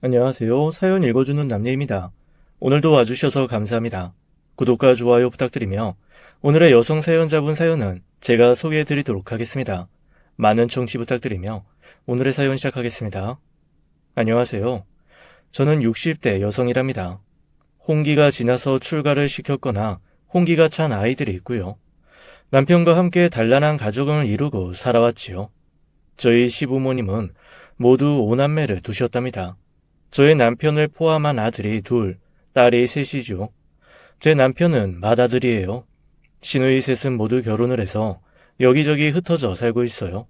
안녕하세요. 사연 읽어주는 남예입니다. 오늘도 와주셔서 감사합니다. 구독과 좋아요 부탁드리며 오늘의 여성 사연자분 사연은 제가 소개해드리도록 하겠습니다. 많은 청취 부탁드리며 오늘의 사연 시작하겠습니다. 안녕하세요. 저는 60대 여성이랍니다. 홍기가 지나서 출가를 시켰거나 홍기가 찬 아이들이 있고요. 남편과 함께 단란한 가족을 이루고 살아왔지요. 저희 시부모님은 모두 5남매를 두셨답니다. 저의 남편을 포함한 아들이 둘, 딸이 셋이죠. 제 남편은 맏아들이에요. 시누이 셋은 모두 결혼을 해서 여기저기 흩어져 살고 있어요.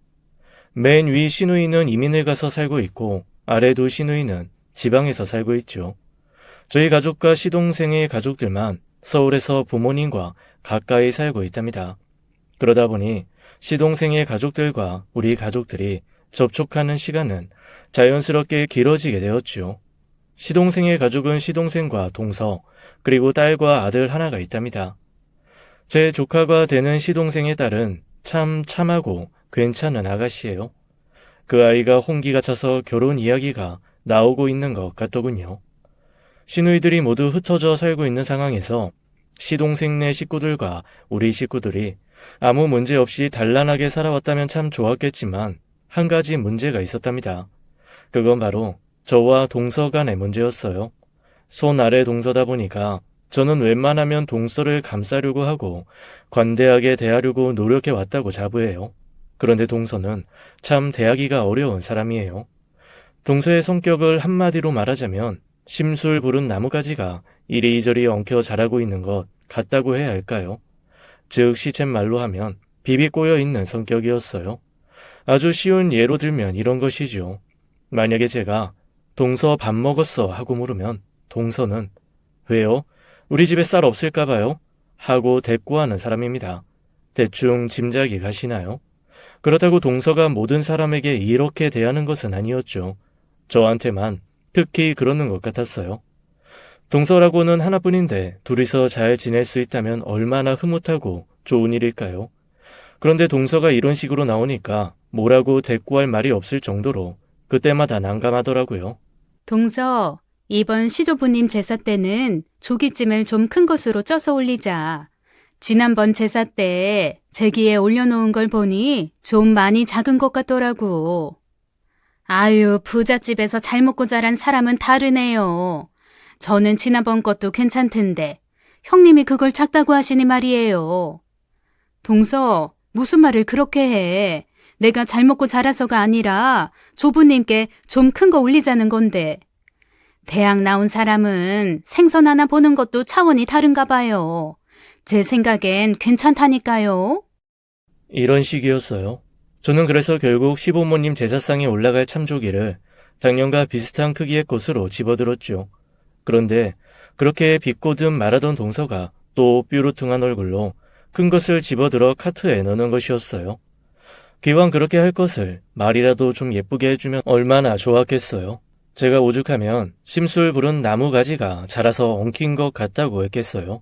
맨 위 시누이는 이민을 가서 살고 있고 아래 두 시누이는 지방에서 살고 있죠. 저희 가족과 시동생의 가족들만 서울에서 부모님과 가까이 살고 있답니다. 그러다 보니 시동생의 가족들과 우리 가족들이 접촉하는 시간은 자연스럽게 길어지게 되었죠. 시동생의 가족은 시동생과 동서, 그리고 딸과 아들 하나가 있답니다. 제 조카가 되는 시동생의 딸은 참 참하고 괜찮은 아가씨예요. 그 아이가 홍기가 차서 결혼 이야기가 나오고 있는 것 같더군요. 시누이들이 모두 흩어져 살고 있는 상황에서 시동생네 식구들과 우리 식구들이 아무 문제 없이 단란하게 살아왔다면 참 좋았겠지만 한 가지 문제가 있었답니다. 그건 바로 저와 동서 간의 문제였어요. 손 아래 동서다 보니까 저는 웬만하면 동서를 감싸려고 하고 관대하게 대하려고 노력해 왔다고 자부해요. 그런데 동서는 참 대하기가 어려운 사람이에요. 동서의 성격을 한마디로 말하자면 심술 부른 나무가지가 이리저리 엉켜 자라고 있는 것 같다고 해야 할까요? 즉 시쳇말로 하면 비비 꼬여 있는 성격이었어요. 아주 쉬운 예로 들면 이런 것이죠. 만약에 제가 동서 밥 먹었어 하고 물으면 동서는 왜요? 우리 집에 쌀 없을까 봐요? 하고 대꾸하는 사람입니다. 대충 짐작이 가시나요? 그렇다고 동서가 모든 사람에게 이렇게 대하는 것은 아니었죠. 저한테만 특히 그러는 것 같았어요. 동서라고는 하나뿐인데 둘이서 잘 지낼 수 있다면 얼마나 흐뭇하고 좋은 일일까요? 그런데 동서가 이런 식으로 나오니까 뭐라고 대꾸할 말이 없을 정도로 그때마다 난감하더라고요. 동서, 이번 시조부님 제사 때는 조기찜을 좀 큰 것으로 쪄서 올리자. 지난번 제사 때 제기에 올려놓은 걸 보니 좀 많이 작은 것 같더라고. 아유, 부잣집에서 잘 먹고 자란 사람은 다르네요. 저는 지난번 것도 괜찮던데 형님이 그걸 작다고 하시니 말이에요. 동서, 무슨 말을 그렇게 해? 내가 잘 먹고 자라서가 아니라 조부님께 좀 큰 거 올리자는 건데. 대학 나온 사람은 생선 하나 보는 것도 차원이 다른가 봐요. 제 생각엔 괜찮다니까요. 이런 식이었어요. 저는 그래서 결국 시부모님 제사상에 올라갈 참조기를 작년과 비슷한 크기의 것으로 집어들었죠. 그런데 그렇게 비꼬듯 말하던 동서가 또 뾰루퉁한 얼굴로 큰 것을 집어들어 카트에 넣는 것이었어요. 기왕 그렇게 할 것을 말이라도 좀 예쁘게 해주면 얼마나 좋았겠어요. 제가 오죽하면 심술 부른 나무 가지가 자라서 엉킨 것 같다고 했겠어요.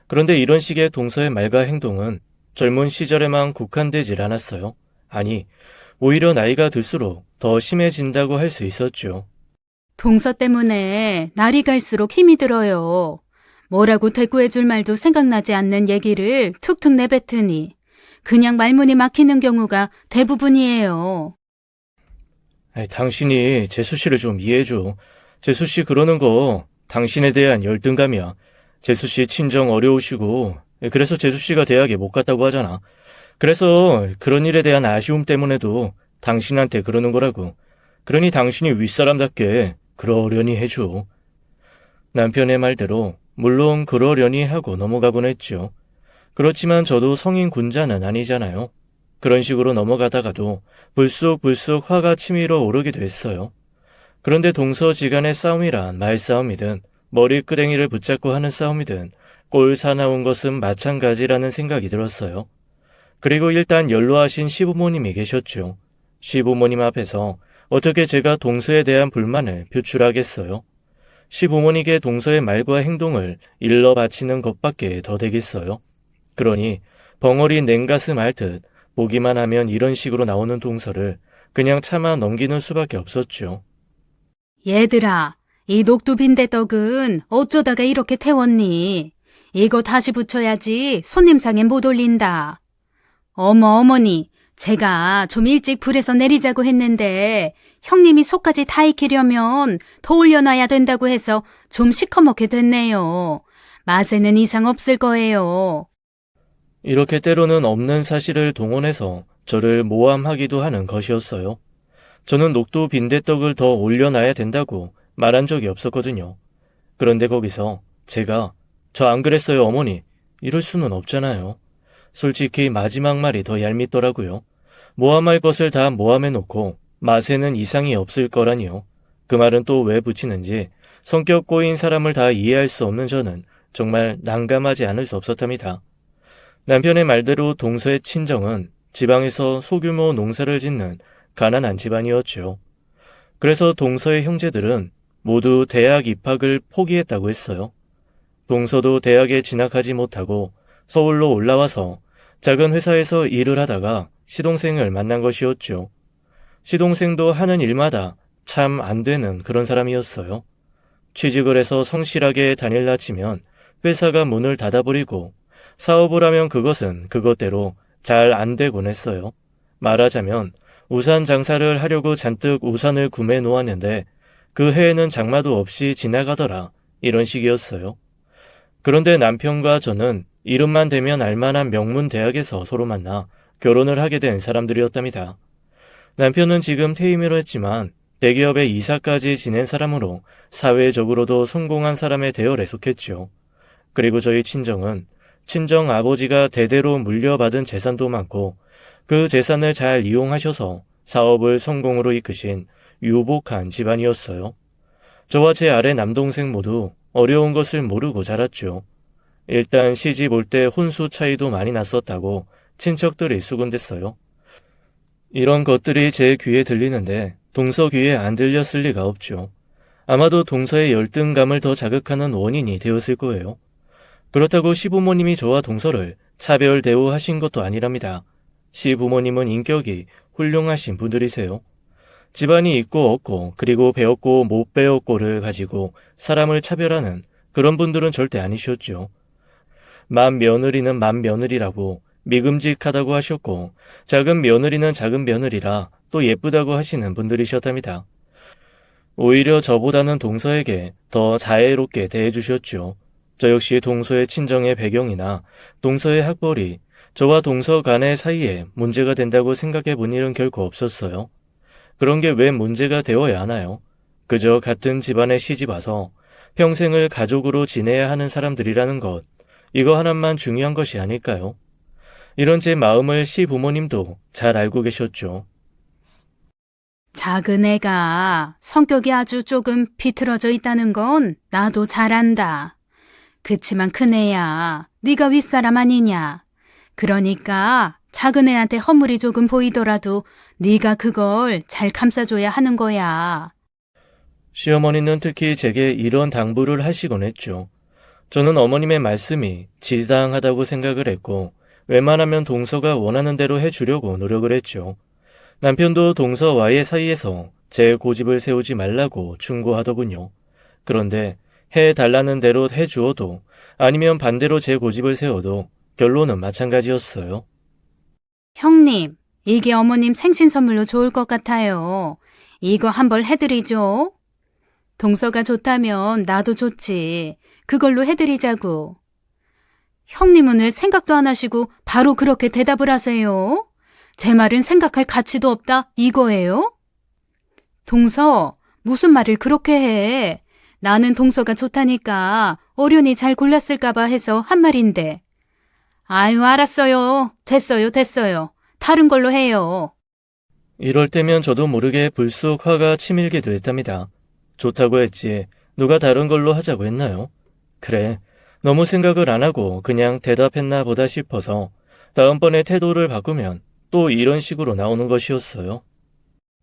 그런데 이런 식의 동서의 말과 행동은 젊은 시절에만 국한되질 않았어요. 아니, 오히려 나이가 들수록 더 심해진다고 할 수 있었죠. 동서 때문에 날이 갈수록 힘이 들어요. 뭐라고 대꾸해 줄 말도 생각나지 않는 얘기를 툭툭 내뱉으니 그냥 말문이 막히는 경우가 대부분이에요. 당신이 재수 씨를 좀 이해해줘. 재수 씨 그러는 거 당신에 대한 열등감이야. 재수 씨 친정 어려우시고 그래서 재수 씨가 대학에 못 갔다고 하잖아. 그래서 그런 일에 대한 아쉬움 때문에도 당신한테 그러는 거라고. 그러니 당신이 윗사람답게 그러려니 해줘. 남편의 말대로 물론 그러려니 하고 넘어가곤 했죠. 그렇지만 저도 성인 군자는 아니잖아요. 그런 식으로 넘어가다가도 불쑥불쑥 화가 치밀어 오르기도 했어요. 그런데 동서지간의 싸움이란 말싸움이든 머리끄댕이를 붙잡고 하는 싸움이든 꼴 사나운 것은 마찬가지라는 생각이 들었어요. 그리고 일단 연로하신 시부모님이 계셨죠. 시부모님 앞에서 어떻게 제가 동서에 대한 불만을 표출하겠어요. 시부모님께 동서의 말과 행동을 일러 바치는 것밖에 더 되겠어요. 그러니 벙어리 냉가슴 앓듯 보기만 하면 이런 식으로 나오는 동서를 그냥 참아 넘기는 수밖에 없었죠. 얘들아, 이 녹두 빈대떡은 어쩌다가 이렇게 태웠니? 이거 다시 붙여야지 손님상에 못 올린다. 어머니, 제가 좀 일찍 불에서 내리자고 했는데 형님이 속까지 다 익히려면 더 올려놔야 된다고 해서 좀 시커멓게 됐네요. 맛에는 이상 없을 거예요. 이렇게 때로는 없는 사실을 동원해서 저를 모함하기도 하는 것이었어요. 저는 녹두 빈대떡을 더 올려놔야 된다고 말한 적이 없었거든요. 그런데 거기서 제가 저 안 그랬어요, 어머니. 이럴 수는 없잖아요. 솔직히 마지막 말이 더 얄밉더라고요. 모함할 것을 다 모함해놓고 맛에는 이상이 없을 거라니요. 그 말은 또 왜 붙이는지 성격 꼬인 사람을 다 이해할 수 없는 저는 정말 난감하지 않을 수 없었답니다. 남편의 말대로 동서의 친정은 지방에서 소규모 농사를 짓는 가난한 집안이었죠. 그래서 동서의 형제들은 모두 대학 입학을 포기했다고 했어요. 동서도 대학에 진학하지 못하고 서울로 올라와서 작은 회사에서 일을 하다가 시동생을 만난 것이었죠. 시동생도 하는 일마다 참 안 되는 그런 사람이었어요. 취직을 해서 성실하게 다닐라 치면 회사가 문을 닫아버리고 사업을 하면 그것은 그것대로 잘 안 되곤 했어요. 말하자면 우산 장사를 하려고 잔뜩 우산을 구매해 놓았는데 그 해에는 장마도 없이 지나가더라. 이런 식이었어요. 그런데 남편과 저는 이름만 대면 알만한 명문 대학에서 서로 만나 결혼을 하게 된 사람들이었답니다. 남편은 지금 퇴임을 했지만 대기업의 이사까지 지낸 사람으로 사회적으로도 성공한 사람의 대열에 속했죠. 그리고 저희 친정은 친정 아버지가 대대로 물려받은 재산도 많고 그 재산을 잘 이용하셔서 사업을 성공으로 이끄신 유복한 집안이었어요. 저와 제 아래 남동생 모두 어려운 것을 모르고 자랐죠. 일단 시집 올 때 혼수 차이도 많이 났었다고 친척들이 수군댔어요. 이런 것들이 제 귀에 들리는데 동서 귀에 안 들렸을 리가 없죠. 아마도 동서의 열등감을 더 자극하는 원인이 되었을 거예요. 그렇다고 시부모님이 저와 동서를 차별 대우하신 것도 아니랍니다. 시부모님은 인격이 훌륭하신 분들이세요. 집안이 있고 없고 그리고 배웠고 못 배웠고를 가지고 사람을 차별하는 그런 분들은 절대 아니셨죠. 맏 며느리는 맏 며느리라고 믿음직하다고 하셨고 작은 며느리는 작은 며느리라 또 예쁘다고 하시는 분들이셨답니다. 오히려 저보다는 동서에게 더 자애롭게 대해주셨죠. 저 역시 동서의 친정의 배경이나 동서의 학벌이 저와 동서 간의 사이에 문제가 된다고 생각해 본 일은 결코 없었어요. 그런 게 왜 문제가 되어야 하나요? 그저 같은 집안에 시집 와서 평생을 가족으로 지내야 하는 사람들이라는 것, 이거 하나만 중요한 것이 아닐까요? 이런 제 마음을 시부모님도 잘 알고 계셨죠. 작은 애가 성격이 아주 조금 비틀어져 있다는 건 나도 잘 안다. 그치만 큰 애야, 네가 윗사람 아니냐. 그러니까 작은 애한테 허물이 조금 보이더라도 네가 그걸 잘 감싸줘야 하는 거야. 시어머니는 특히 제게 이런 당부를 하시곤 했죠. 저는 어머님의 말씀이 지당하다고 생각을 했고 웬만하면 동서가 원하는 대로 해주려고 노력을 했죠. 남편도 동서와의 사이에서 제 고집을 세우지 말라고 충고하더군요. 그런데 해달라는 대로 해주어도 아니면 반대로 제 고집을 세워도 결론은 마찬가지였어요. 형님, 이게 어머님 생신 선물로 좋을 것 같아요. 이거 한벌 해드리죠. 동서가 좋다면 나도 좋지. 그걸로 해드리자고. 형님은 왜 생각도 안 하시고 바로 그렇게 대답을 하세요? 제 말은 생각할 가치도 없다 이거예요? 동서, 무슨 말을 그렇게 해? 나는 동서가 좋다니까 어련히 잘 골랐을까봐 해서 한 말인데. 아유, 알았어요. 됐어요. 다른 걸로 해요. 이럴 때면 저도 모르게 불쑥 화가 치밀기도 했답니다. 좋다고 했지 누가 다른 걸로 하자고 했나요? 그래, 너무 생각을 안 하고 그냥 대답했나 보다 싶어서 다음번에 태도를 바꾸면 또 이런 식으로 나오는 것이었어요.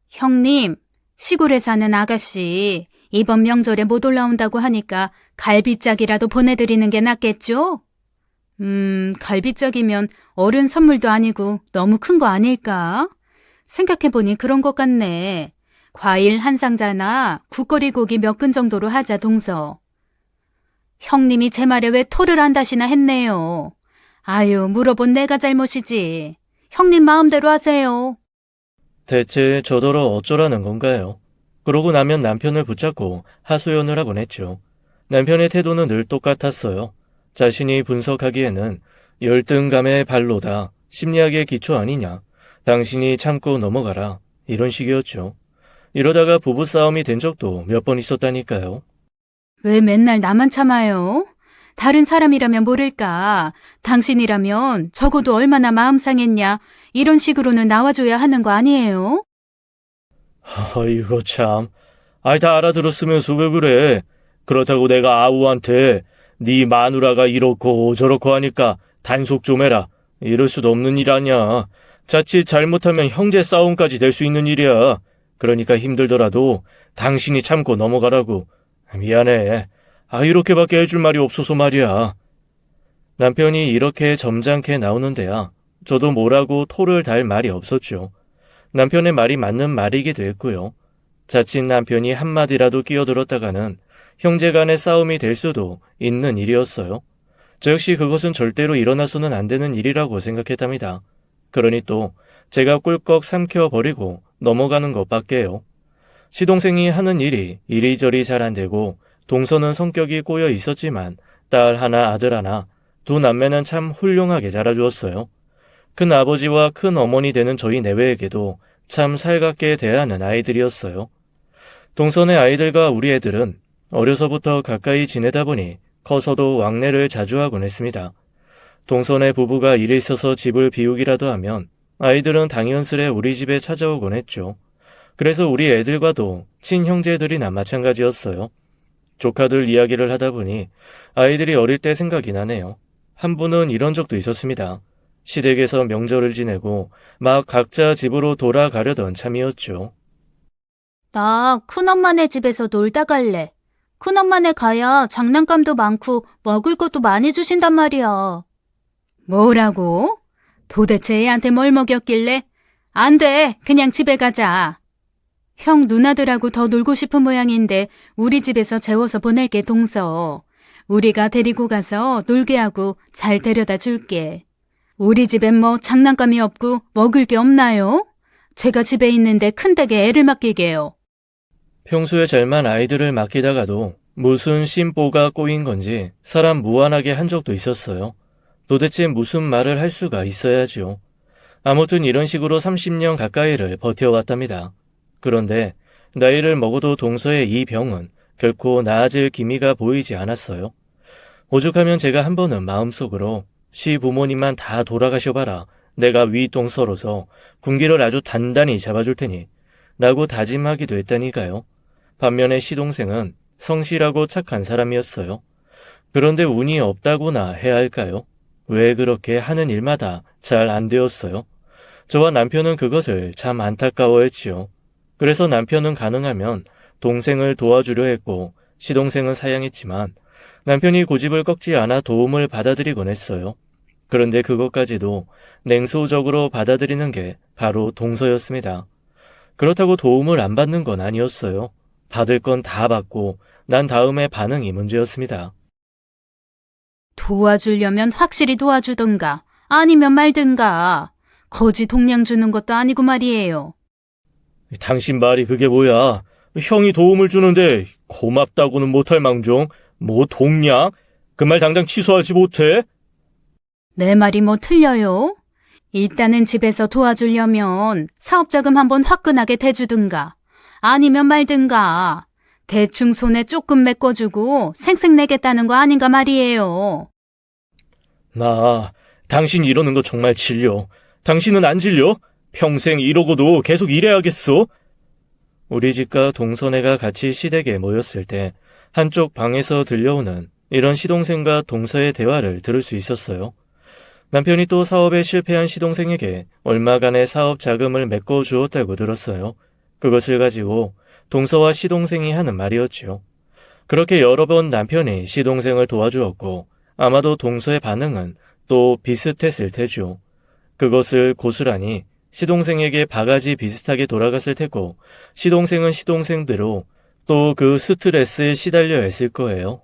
형님, 시골에 사는 아가씨 이번 명절에 못 올라온다고 하니까 갈비짝이라도 보내드리는 게 낫겠죠? 갈비짝이면 어른 선물도 아니고 너무 큰 거 아닐까? 생각해보니 그런 것 같네. 과일 한 상자나 국거리 고기 몇 근 정도로 하자, 동서. 형님이 제 말에 왜 토를 한다시나 했네요. 아유, 물어본 내가 잘못이지. 형님 마음대로 하세요. 대체 저더러 어쩌라는 건가요? 그러고 나면 남편을 붙잡고 하소연을 하곤 했죠. 남편의 태도는 늘 똑같았어요. 자신이 분석하기에는 열등감의 발로다. 심리학의 기초 아니냐. 당신이 참고 넘어가라. 이런 식이었죠. 이러다가 부부싸움이 된 적도 몇 번 있었다니까요. 왜 맨날 나만 참아요? 다른 사람이라면 모를까. 당신이라면 적어도 얼마나 마음 상했냐. 이런 식으로는 나와줘야 하는 거 아니에요? 이거 참. 아이 다 알아들었으면서 왜 그래? 그렇다고 내가 아우한테 네 마누라가 이렇고 저렇고 하니까 단속 좀 해라. 이럴 수도 없는 일 아니야. 자칫 잘못하면 형제 싸움까지 될 수 있는 일이야. 그러니까 힘들더라도 당신이 참고 넘어가라고. 미안해. 이렇게밖에 해줄 말이 없어서 말이야. 남편이 이렇게 점잖게 나오는데야 저도 뭐라고 토를 달 말이 없었죠. 남편의 말이 맞는 말이기도 했고요. 자칫 남편이 한마디라도 끼어들었다가는 형제간의 싸움이 될 수도 있는 일이었어요. 저 역시 그것은 절대로 일어나서는 안 되는 일이라고 생각했답니다. 그러니 또 제가 꿀꺽 삼켜버리고 넘어가는 것밖에요. 시동생이 하는 일이 이리저리 잘 안 되고 동서는 성격이 꼬여 있었지만 딸 하나 아들 하나 두 남매는 참 훌륭하게 자라주었어요. 큰 아버지와 큰 어머니 되는 저희 내외에게도 참 살갑게 대하는 아이들이었어요. 동선의 아이들과 우리 애들은 어려서부터 가까이 지내다 보니 커서도 왕래를 자주 하곤 했습니다. 동선의 부부가 일이 있어서 집을 비우기라도 하면 아이들은 당연스레 우리 집에 찾아오곤 했죠. 그래서 우리 애들과도 친형제들이나 마찬가지였어요. 조카들 이야기를 하다 보니 아이들이 어릴 때 생각이 나네요. 한 분은 이런 적도 있었습니다. 시댁에서 명절을 지내고 막 각자 집으로 돌아가려던 참이었죠. 나 큰엄마네 집에서 놀다 갈래. 큰엄마네 가야 장난감도 많고 먹을 것도 많이 주신단 말이야. 뭐라고? 도대체 애한테 뭘 먹였길래? 안 돼, 그냥 집에 가자. 형 누나들하고 더 놀고 싶은 모양인데 우리 집에서 재워서 보낼게, 동서. 우리가 데리고 가서 놀게 하고 잘 데려다 줄게. 우리 집엔 뭐 장난감이 없고 먹을 게 없나요? 제가 집에 있는데 큰 댁에 애를 맡기게요. 평소에 잘만 아이들을 맡기다가도 무슨 심보가 꼬인 건지 사람 무안하게 한 적도 있었어요. 도대체 무슨 말을 할 수가 있어야지요. 아무튼 이런 식으로 30년 가까이를 버텨왔답니다. 그런데 나이를 먹어도 동서의 이 병은 결코 나아질 기미가 보이지 않았어요. 오죽하면 제가 한 번은 마음속으로 시부모님만 다 돌아가셔봐라. 내가 위동서로서 군기를 아주 단단히 잡아줄 테니 라고 다짐하기도 했다니까요. 반면에 시동생은 성실하고 착한 사람이었어요. 그런데 운이 없다고나 해야 할까요? 왜 그렇게 하는 일마다 잘 안 되었어요? 저와 남편은 그것을 참 안타까워했지요. 그래서 남편은 가능하면 동생을 도와주려 했고 시동생은 사양했지만 남편이 고집을 꺾지 않아 도움을 받아들이곤 했어요. 그런데 그것까지도 냉소적으로 받아들이는 게 바로 동서였습니다. 그렇다고 도움을 안 받는 건 아니었어요. 받을 건 다 받고 난 다음에 반응이 문제였습니다. 도와주려면 확실히 도와주던가 아니면 말든가. 거지 동량 주는 것도 아니고 말이에요. 당신 말이 그게 뭐야? 형이 도움을 주는데 고맙다고는 못할 망정 뭐 동량? 그 말 당장 취소하지 못해? 내 말이 뭐 틀려요? 일단은 집에서 도와주려면 사업자금 한번 화끈하게 대주든가 아니면 말든가. 대충 손에 조금 메꿔주고 생색 내겠다는 거 아닌가 말이에요. 나 당신 이러는 거 정말 질려. 당신은 안 질려? 평생 이러고도 계속 일해야겠어? 우리 집과 동서네가 같이 시댁에 모였을 때 한쪽 방에서 들려오는 이런 시동생과 동서의 대화를 들을 수 있었어요. 남편이 또 사업에 실패한 시동생에게 얼마간의 사업 자금을 메꿔 주었다고 들었어요. 그것을 가지고 동서와 시동생이 하는 말이었지요. 그렇게 여러 번 남편이 시동생을 도와주었고 아마도 동서의 반응은 또 비슷했을 테죠. 그것을 고스란히 시동생에게 바가지 비슷하게 돌아갔을 테고 시동생은 시동생대로 또 그 스트레스에 시달려 했을 거예요.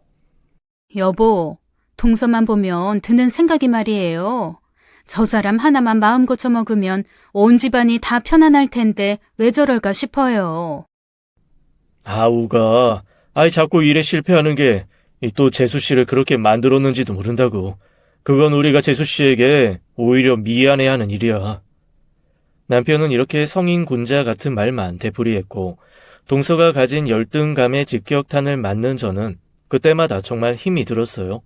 여보, 동서만 보면 드는 생각이 말이에요. 저 사람 하나만 마음 고쳐먹으면 온 집안이 다 편안할 텐데 왜 저럴까 싶어요. 아우가, 아이 자꾸 일에 실패하는 게 또 재수 씨를 그렇게 만들었는지도 모른다고. 그건 우리가 재수 씨에게 오히려 미안해하는 일이야. 남편은 이렇게 성인군자 같은 말만 되풀이했고 동서가 가진 열등감의 직격탄을 맞는 저는 그때마다 정말 힘이 들었어요.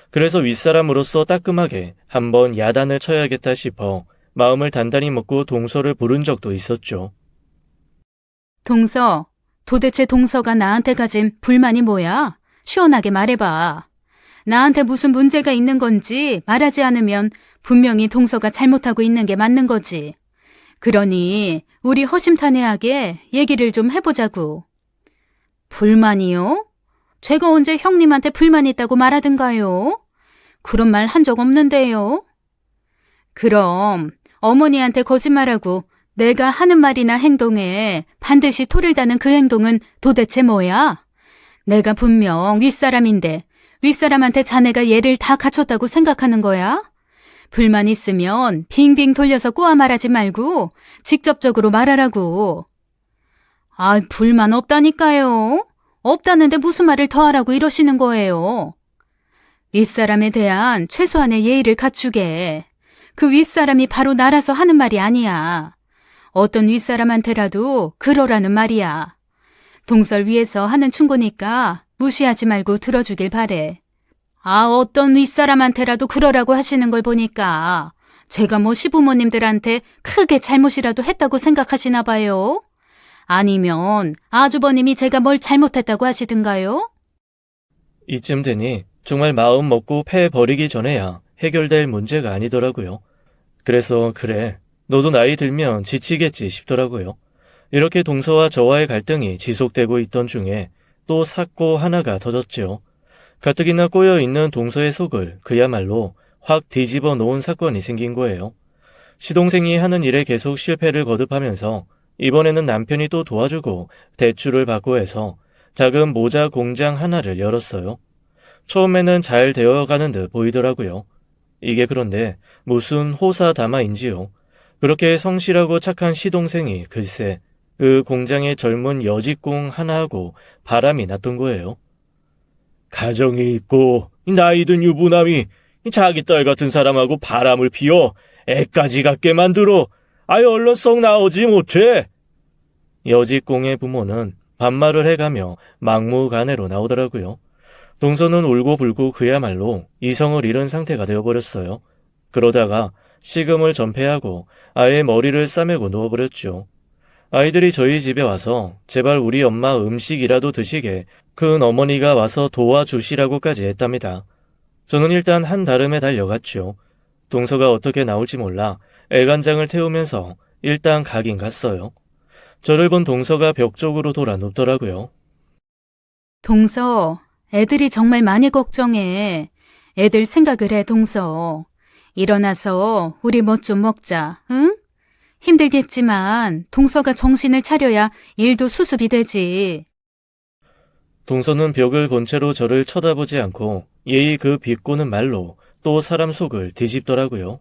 그래서 윗사람으로서 따끔하게 한번 야단을 쳐야겠다 싶어 마음을 단단히 먹고 동서를 부른 적도 있었죠. 동서, 도대체 동서가 나한테 가진 불만이 뭐야? 시원하게 말해봐. 나한테 무슨 문제가 있는 건지 말하지 않으면 분명히 동서가 잘못하고 있는 게 맞는 거지. 그러니 우리 허심탄회하게 얘기를 좀 해보자고. 불만이요? 제가 언제 형님한테 불만 있다고 말하든가요? 그런 말 한 적 없는데요. 그럼 어머니한테 거짓말하고 내가 하는 말이나 행동에 반드시 토를 다는 그 행동은 도대체 뭐야? 내가 분명 윗사람인데 윗사람한테 자네가 얘를 다 갖췄다고 생각하는 거야? 불만 있으면 빙빙 돌려서 꼬아 말하지 말고 직접적으로 말하라고. 아, 불만 없다니까요. 없다는데 무슨 말을 더 하라고 이러시는 거예요. 윗사람에 대한 최소한의 예의를 갖추게. 그 윗사람이 바로 나라서 하는 말이 아니야. 어떤 윗사람한테라도 그러라는 말이야. 동설 위에서 하는 충고니까 무시하지 말고 들어주길 바래. 아, 어떤 윗사람한테라도 그러라고 하시는 걸 보니까 제가 뭐 시부모님들한테 크게 잘못이라도 했다고 생각하시나 봐요. 아니면 아주버님이 제가 뭘 잘못했다고 하시든가요? 이쯤 되니 정말 마음 먹고 패 버리기 전에야 해결될 문제가 아니더라고요. 그래서 그래, 너도 나이 들면 지치겠지 싶더라고요. 이렇게 동서와 저와의 갈등이 지속되고 있던 중에 또 사고 하나가 터졌죠. 가뜩이나 꼬여있는 동서의 속을 그야말로 확 뒤집어 놓은 사건이 생긴 거예요. 시동생이 하는 일에 계속 실패를 거듭하면서 이번에는 남편이 또 도와주고 대출을 받고 해서 작은 모자 공장 하나를 열었어요. 처음에는 잘 되어가는 듯 보이더라고요. 이게 그런데 무슨 호사다마인지요. 그렇게 성실하고 착한 시동생이 글쎄 그 공장의 젊은 여직공 하나하고 바람이 났던 거예요. 가정이 있고 나이 든 유부남이 자기 딸 같은 사람하고 바람을 피워 애까지 갖게 만들어 아예 얼른 썩 나오지 못해. 여직공의 부모는 반말을 해가며 막무가내로 나오더라고요. 동서는 울고불고 그야말로 이성을 잃은 상태가 되어버렸어요. 그러다가 식음을 전폐하고 아예 머리를 싸매고 누워버렸죠. 아이들이 저희 집에 와서 제발 우리 엄마 음식이라도 드시게 큰 어머니가 와서 도와주시라고까지 했답니다. 저는 일단 한다름에 달려갔죠. 동서가 어떻게 나올지 몰라 애간장을 태우면서 일단 가긴 갔어요. 저를 본 동서가 벽 쪽으로 돌아 눕더라고요. 동서, 애들이 정말 많이 걱정해. 애들 생각을 해, 동서. 일어나서 우리 뭐 좀 먹자, 응? 힘들겠지만 동서가 정신을 차려야 일도 수습이 되지. 동서는 벽을 본 채로 저를 쳐다보지 않고 예의 그 비꼬는 말로 또 사람 속을 뒤집더라고요.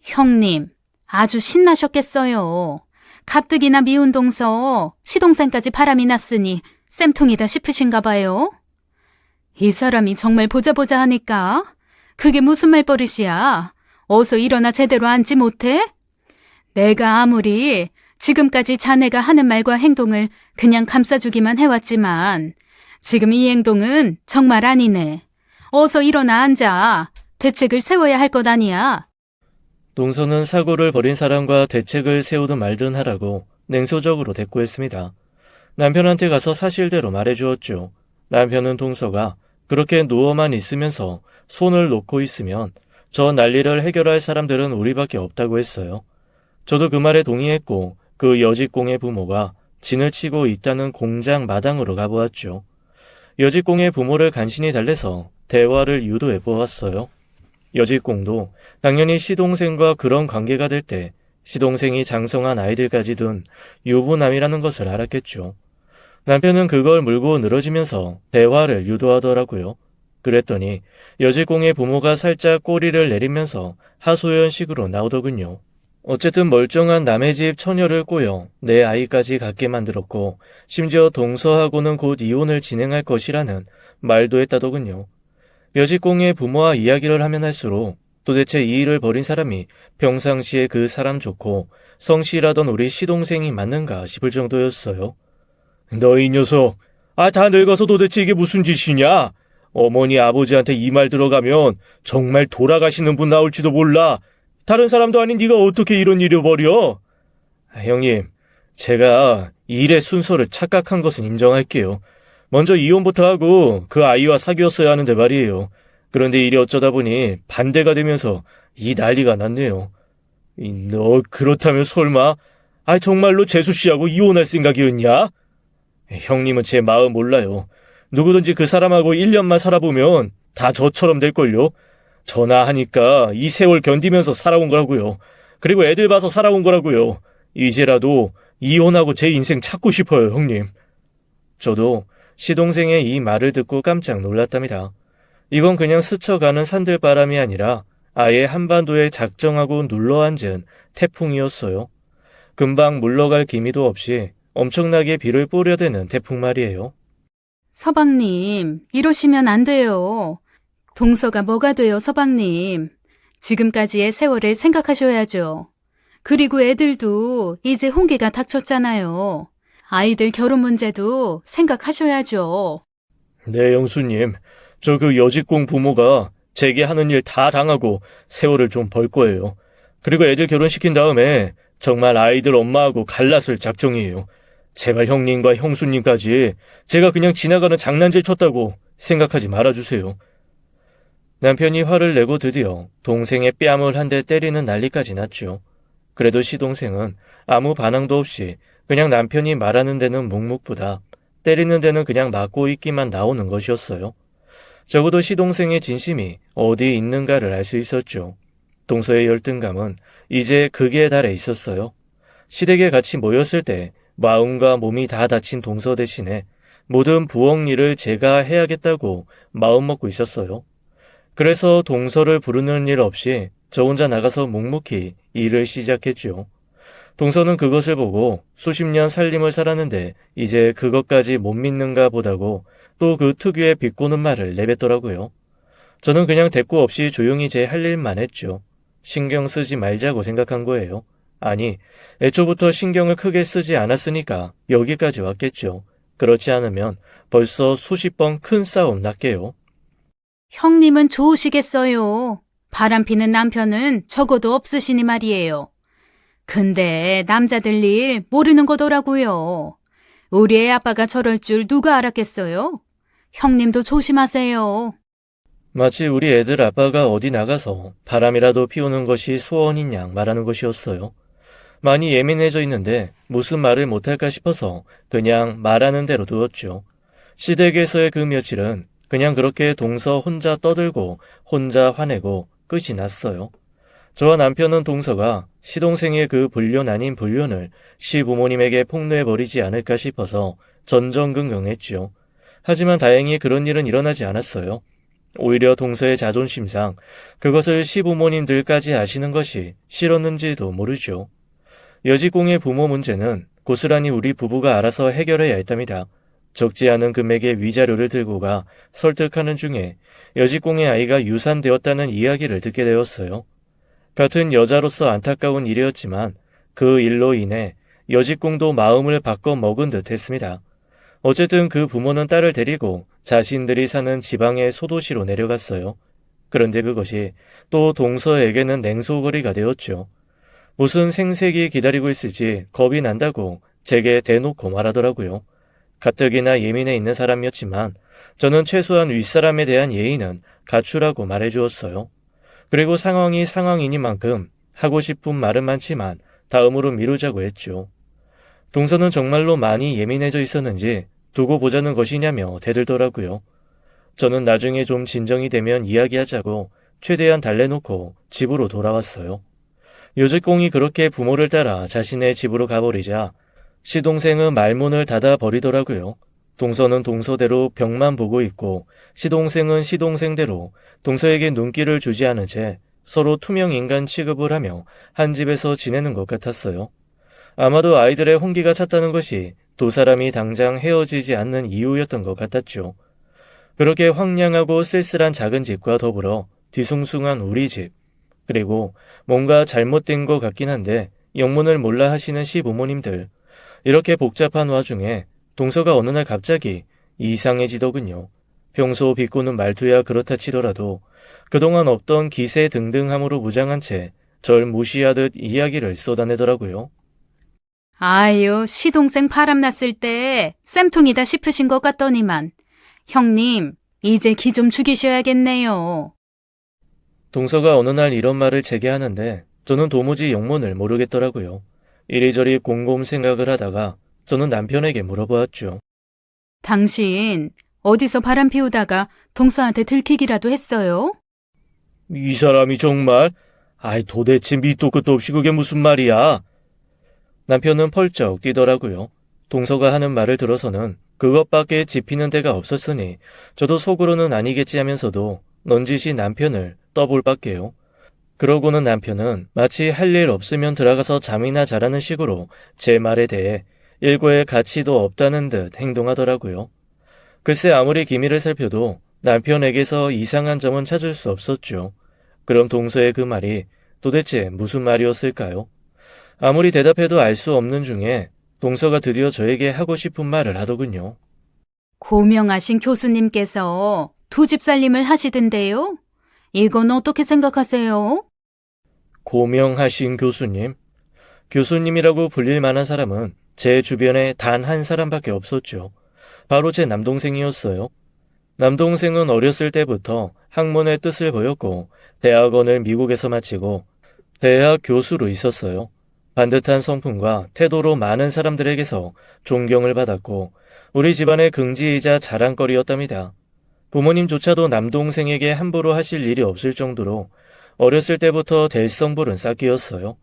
형님, 아주 신나셨겠어요. 가뜩이나 미운 동서, 시동생까지 바람이 났으니 쌤통이다 싶으신가 봐요. 이 사람이 정말 보자 하니까 그게 무슨 말버릇이야. 어서 일어나 제대로 앉지 못해? 내가 아무리 지금까지 자네가 하는 말과 행동을 그냥 감싸주기만 해왔지만 지금 이 행동은 정말 아니네. 어서 일어나 앉아. 대책을 세워야 할 것 아니야. 동서는 사고를 벌인 사람과 대책을 세우든 말든 하라고 냉소적으로 대꾸했습니다. 남편한테 가서 사실대로 말해주었죠. 남편은 동서가 그렇게 누워만 있으면서 손을 놓고 있으면 저 난리를 해결할 사람들은 우리밖에 없다고 했어요. 저도 그 말에 동의했고 그 여직공의 부모가 진을 치고 있다는 공장 마당으로 가보았죠. 여직공의 부모를 간신히 달래서 대화를 유도해 보았어요. 여직공도 당연히 시동생과 그런 관계가 될 때 시동생이 장성한 아이들까지 둔 유부남이라는 것을 알았겠죠. 남편은 그걸 물고 늘어지면서 대화를 유도하더라고요. 그랬더니 여직공의 부모가 살짝 꼬리를 내리면서 하소연식으로 나오더군요. 어쨌든 멀쩡한 남의 집 처녀를 꼬여 내 아이까지 갖게 만들었고 심지어 동서하고는 곧 이혼을 진행할 것이라는 말도 했다더군요. 여직공의 부모와 이야기를 하면 할수록 도대체 이 일을 벌인 사람이 평상시에 그 사람 좋고 성실하던 우리 시동생이 맞는가 싶을 정도였어요. 너 이 녀석, 다 늙어서 도대체 이게 무슨 짓이냐? 어머니 아버지한테 이 말 들어가면 정말 돌아가시는 분 나올지도 몰라. 다른 사람도 아닌 네가 어떻게 이런 일을 벌여? 형님, 제가 일의 순서를 착각한 것은 인정할게요. 먼저 이혼부터 하고 그 아이와 사귀었어야 하는데 말이에요. 그런데 일이 어쩌다 보니 반대가 되면서 이 난리가 났네요. 너 그렇다면 설마 정말로 재수 씨하고 이혼할 생각이었냐? 형님은 제 마음 몰라요. 누구든지 그 사람하고 1년만 살아보면 다 저처럼 될걸요. 전화하니까 이 세월 견디면서 살아온 거라고요. 그리고 애들 봐서 살아온 거라고요. 이제라도 이혼하고 제 인생 찾고 싶어요, 형님. 저도 시동생의 이 말을 듣고 깜짝 놀랐답니다. 이건 그냥 스쳐가는 산들바람이 아니라 아예 한반도에 작정하고 눌러앉은 태풍이었어요. 금방 물러갈 기미도 없이 엄청나게 비를 뿌려대는 태풍 말이에요. 서방님, 이러시면 안 돼요. 동서가 뭐가 돼요, 서방님. 지금까지의 세월을 생각하셔야죠. 그리고 애들도 이제 홍기가 닥쳤잖아요. 아이들 결혼 문제도 생각하셔야죠. 네, 영수님. 저 그 여직공 부모가 제게 하는 일 다 당하고 세월을 좀 벌 거예요. 그리고 애들 결혼시킨 다음에 정말 아이들 엄마하고 갈라설 작정이에요. 제발 형님과 형수님까지 제가 그냥 지나가는 장난질 쳤다고 생각하지 말아주세요. 남편이 화를 내고 드디어 동생의 뺨을 한 대 때리는 난리까지 났죠. 그래도 시동생은 아무 반항도 없이 그냥 남편이 말하는 데는 묵묵부답, 때리는 데는 그냥 맞고 있기만 나오는 것이었어요. 적어도 시동생의 진심이 어디 있는가를 알 수 있었죠. 동서의 열등감은 이제 극에 달해 있었어요. 시댁에 같이 모였을 때 마음과 몸이 다 다친 동서 대신에 모든 부엌 일을 제가 해야겠다고 마음먹고 있었어요. 그래서 동서를 부르는 일 없이 저 혼자 나가서 묵묵히 일을 시작했죠. 동서는 그것을 보고 수십 년 살림을 살았는데 이제 그것까지 못 믿는가 보다고 또 그 특유의 비꼬는 말을 내뱉더라고요. 저는 그냥 대꾸 없이 조용히 제 할 일만 했죠. 신경 쓰지 말자고 생각한 거예요. 아니, 애초부터 신경을 크게 쓰지 않았으니까 여기까지 왔겠죠. 그렇지 않으면 벌써 수십 번 큰 싸움 났게요. 형님은 좋으시겠어요. 바람피는 남편은 적어도 없으시니 말이에요. 근데 남자들 일 모르는 거더라고요. 우리 애 아빠가 저럴 줄 누가 알았겠어요? 형님도 조심하세요. 마치 우리 애들 아빠가 어디 나가서 바람이라도 피우는 것이 소원인 양 말하는 것이었어요. 많이 예민해져 있는데 무슨 말을 못할까 싶어서 그냥 말하는 대로 두었죠. 시댁에서의 그 며칠은 그냥 그렇게 동서 혼자 떠들고 혼자 화내고 끝이 났어요. 저와 남편은 동서가 시동생의 그 불륜 아닌 불륜을 시부모님에게 폭로해버리지 않을까 싶어서 전전긍긍했지요. 하지만 다행히 그런 일은 일어나지 않았어요. 오히려 동서의 자존심상 그것을 시부모님들까지 아시는 것이 싫었는지도 모르죠. 여직공의 부모 문제는 고스란히 우리 부부가 알아서 해결해야 했답니다. 적지 않은 금액의 위자료를 들고 가 설득하는 중에 여직공의 아이가 유산되었다는 이야기를 듣게 되었어요. 같은 여자로서 안타까운 일이었지만 그 일로 인해 여직공도 마음을 바꿔 먹은 듯 했습니다. 어쨌든 그 부모는 딸을 데리고 자신들이 사는 지방의 소도시로 내려갔어요. 그런데 그것이 또 동서에게는 냉소거리가 되었죠. 무슨 생색이 기다리고 있을지 겁이 난다고 제게 대놓고 말하더라고요. 가뜩이나 예민해 있는 사람이었지만 저는 최소한 윗사람에 대한 예의는 갖추라고 말해주었어요. 그리고 상황이 상황이니만큼 하고 싶은 말은 많지만 다음으로 미루자고 했죠. 동서는 정말로 많이 예민해져 있었는지 두고 보자는 것이냐며 대들더라고요. 저는 나중에 좀 진정이 되면 이야기하자고 최대한 달래놓고 집으로 돌아왔어요. 요직공이 그렇게 부모를 따라 자신의 집으로 가버리자 시동생은 말문을 닫아 버리더라고요. 동서는 동서대로 벽만 보고 있고 시동생은 시동생대로 동서에게 눈길을 주지 않은 채 서로 투명 인간 취급을 하며 한 집에서 지내는 것 같았어요. 아마도 아이들의 혼기가 찼다는 것이 두 사람이 당장 헤어지지 않는 이유였던 것 같았죠. 그렇게 황량하고 쓸쓸한 작은 집과 더불어 뒤숭숭한 우리 집, 그리고 뭔가 잘못된 것 같긴 한데 영문을 몰라 하시는 시부모님들, 이렇게 복잡한 와중에 동서가 어느 날 갑자기 이상해지더군요. 평소 비꼬는 말투야 그렇다 치더라도 그동안 없던 기세등등함으로 무장한 채 절 무시하듯 이야기를 쏟아내더라고요. 아유, 시동생 바람났을 때 쌤통이다 싶으신 것 같더니만. 형님, 이제 기 좀 죽이셔야겠네요. 동서가 어느 날 이런 말을 제게 하는데 저는 도무지 영문을 모르겠더라고요. 이리저리 곰곰 생각을 하다가 저는 남편에게 물어보았죠. 당신 어디서 바람 피우다가 동서한테 들키기라도 했어요? 이 사람이 정말? 아이 도대체 밑도 끝도 없이 그게 무슨 말이야? 남편은 펄쩍 뛰더라고요. 동서가 하는 말을 들어서는 그것밖에 짚히는 데가 없었으니 저도 속으로는 아니겠지 하면서도 넌지시 남편을 떠볼 밖에요. 그러고는 남편은 마치 할 일 없으면 들어가서 잠이나 자라는 식으로 제 말에 대해 일고의 가치도 없다는 듯 행동하더라고요. 글쎄 아무리 기미를 살펴도 남편에게서 이상한 점은 찾을 수 없었죠. 그럼 동서의 그 말이 도대체 무슨 말이었을까요? 아무리 대답해도 알 수 없는 중에 동서가 드디어 저에게 하고 싶은 말을 하더군요. 고명하신 교수님께서 두 집 살림을 하시던데요? 이건 어떻게 생각하세요? 고명하신 교수님. 교수님이라고 불릴 만한 사람은 제 주변에 단 한 사람밖에 없었죠. 바로 제 남동생이었어요. 남동생은 어렸을 때부터 학문의 뜻을 보였고 대학원을 미국에서 마치고 대학 교수로 있었어요. 반듯한 성품과 태도로 많은 사람들에게서 존경을 받았고 우리 집안의 긍지이자 자랑거리였답니다. 부모님조차도 남동생에게 함부로 하실 일이 없을 정도로 어렸을 때부터 될성부른 싹기였어요.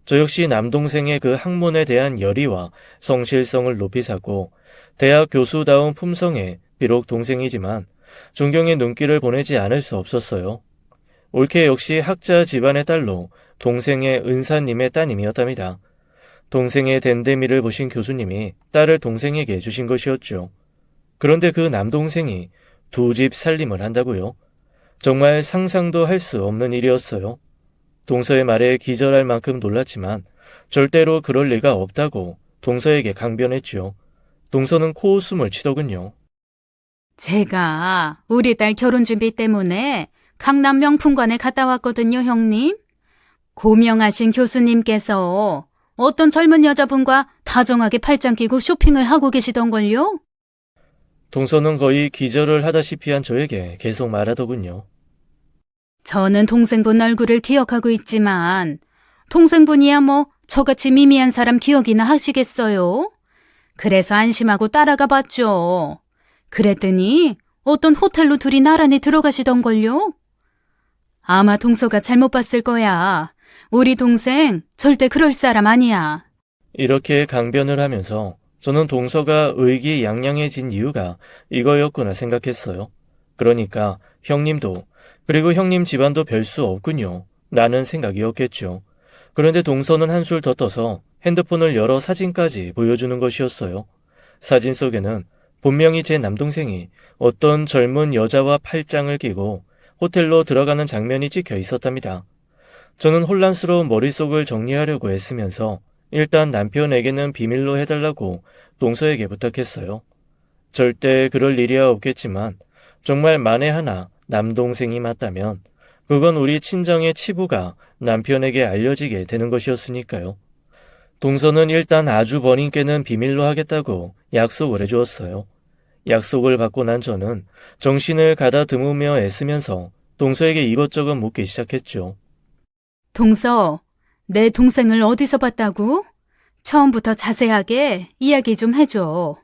저 역시 남동생의 그 학문에 대한 열의와 성실성을 높이 샀고 대학 교수다운 품성에 비록 동생이지만 존경의 눈길을 보내지 않을 수 없었어요. 옳게 역시 학자 집안의 딸로 동생의 은사님의 따님이었답니다. 동생의 댄데미를 보신 교수님이 딸을 동생에게 주신 것이었죠. 그런데 그 남동생이 두 집 살림을 한다고요? 정말 상상도 할 수 없는 일이었어요. 동서의 말에 기절할 만큼 놀랐지만 절대로 그럴 리가 없다고 동서에게 강변했죠. 동서는 코웃음을 치더군요. 제가 우리 딸 결혼 준비 때문에 강남 명품관에 갔다 왔거든요, 형님. 고명하신 교수님께서 어떤 젊은 여자분과 다정하게 팔짱 끼고 쇼핑을 하고 계시던걸요? 동서는 거의 기절을 하다시피 한 저에게 계속 말하더군요. 저는 동생분 얼굴을 기억하고 있지만 동생분이야 뭐 저같이 미미한 사람 기억이나 하시겠어요? 그래서 안심하고 따라가 봤죠. 그랬더니 어떤 호텔로 둘이 나란히 들어가시던걸요? 아마 동서가 잘못 봤을 거야. 우리 동생 절대 그럴 사람 아니야. 이렇게 강변을 하면서 저는 동서가 의기양양해진 이유가 이거였구나 생각했어요. 그러니까 형님도 그리고 형님 집안도 별 수 없군요. 라는 생각이었겠죠. 그런데 동서는 한술 더 떠서 핸드폰을 열어 사진까지 보여주는 것이었어요. 사진 속에는 분명히 제 남동생이 어떤 젊은 여자와 팔짱을 끼고 호텔로 들어가는 장면이 찍혀 있었답니다. 저는 혼란스러운 머릿속을 정리하려고 애쓰면서 일단 남편에게는 비밀로 해달라고 동서에게 부탁했어요. 절대 그럴 일이야 없겠지만 정말 만에 하나 남동생이 맞다면 그건 우리 친정의 치부가 남편에게 알려지게 되는 것이었으니까요. 동서는 일단 아주 번인께는 비밀로 하겠다고 약속을 해주었어요. 약속을 받고 난 저는 정신을 가다듬으며 애쓰면서 동서에게 이것저것 묻기 시작했죠. 동서, 내 동생을 어디서 봤다고? 처음부터 자세하게 이야기 좀 해줘.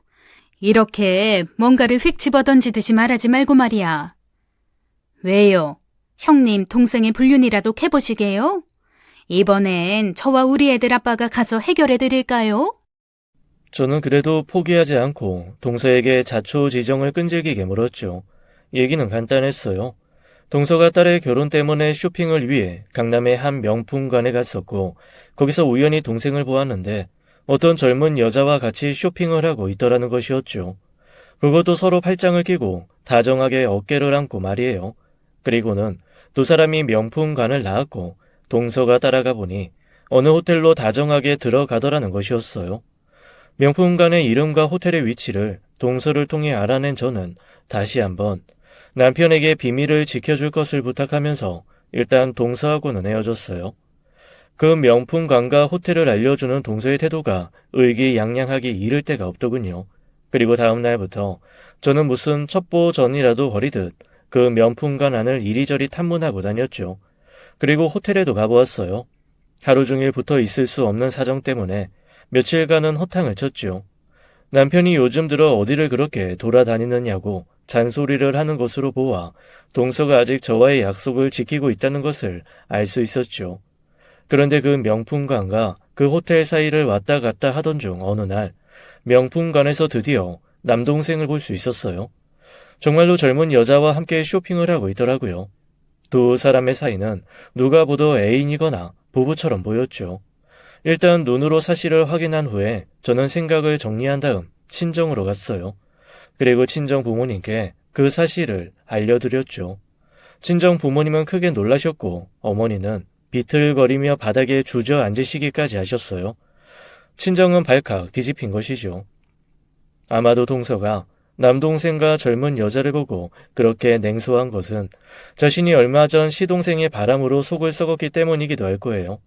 이렇게 뭔가를 휙 집어던지듯이 말하지 말고 말이야. 왜요? 형님 동생의 불륜이라도 캐보시게요? 이번엔 저와 우리 애들 아빠가 가서 해결해 드릴까요? 저는 그래도 포기하지 않고 동서에게 자초지종을 끈질기게 물었죠. 얘기는 간단했어요. 동서가 딸의 결혼 때문에 쇼핑을 위해 강남의 한 명품관에 갔었고 거기서 우연히 동생을 보았는데 어떤 젊은 여자와 같이 쇼핑을 하고 있더라는 것이었죠. 그것도 서로 팔짱을 끼고 다정하게 어깨를 안고 말이에요. 그리고는 두 사람이 명품관을 나왔고 동서가 따라가 보니 어느 호텔로 다정하게 들어가더라는 것이었어요. 명품관의 이름과 호텔의 위치를 동서를 통해 알아낸 저는 다시 한번 남편에게 비밀을 지켜줄 것을 부탁하면서 일단 동서하고는 헤어졌어요. 그 명품관과 호텔을 알려주는 동서의 태도가 의기양양하기 이를 데가 없더군요. 그리고 다음 날부터 저는 무슨 첩보전이라도 벌이듯 그 명품관 안을 이리저리 탐문하고 다녔죠. 그리고 호텔에도 가보았어요. 하루 종일 붙어 있을 수 없는 사정 때문에 며칠간은 허탕을 쳤죠. 남편이 요즘 들어 어디를 그렇게 돌아다니느냐고 잔소리를 하는 것으로 보아 동서가 아직 저와의 약속을 지키고 있다는 것을 알 수 있었죠. 그런데 그 명품관과 그 호텔 사이를 왔다 갔다 하던 중 어느 날 명품관에서 드디어 남동생을 볼 수 있었어요. 정말로 젊은 여자와 함께 쇼핑을 하고 있더라고요. 두 사람의 사이는 누가 보도 애인이거나 부부처럼 보였죠. 일단 눈으로 사실을 확인한 후에 저는 생각을 정리한 다음 친정으로 갔어요. 그리고 친정 부모님께 그 사실을 알려드렸죠. 친정 부모님은 크게 놀라셨고 어머니는 비틀거리며 바닥에 주저앉으시기까지 하셨어요. 친정은 발칵 뒤집힌 것이죠. 아마도 동서가 남동생과 젊은 여자를 보고 그렇게 냉소한 것은 자신이 얼마 전 시동생의 바람으로 속을 썩었기 때문이기도 할 거예요.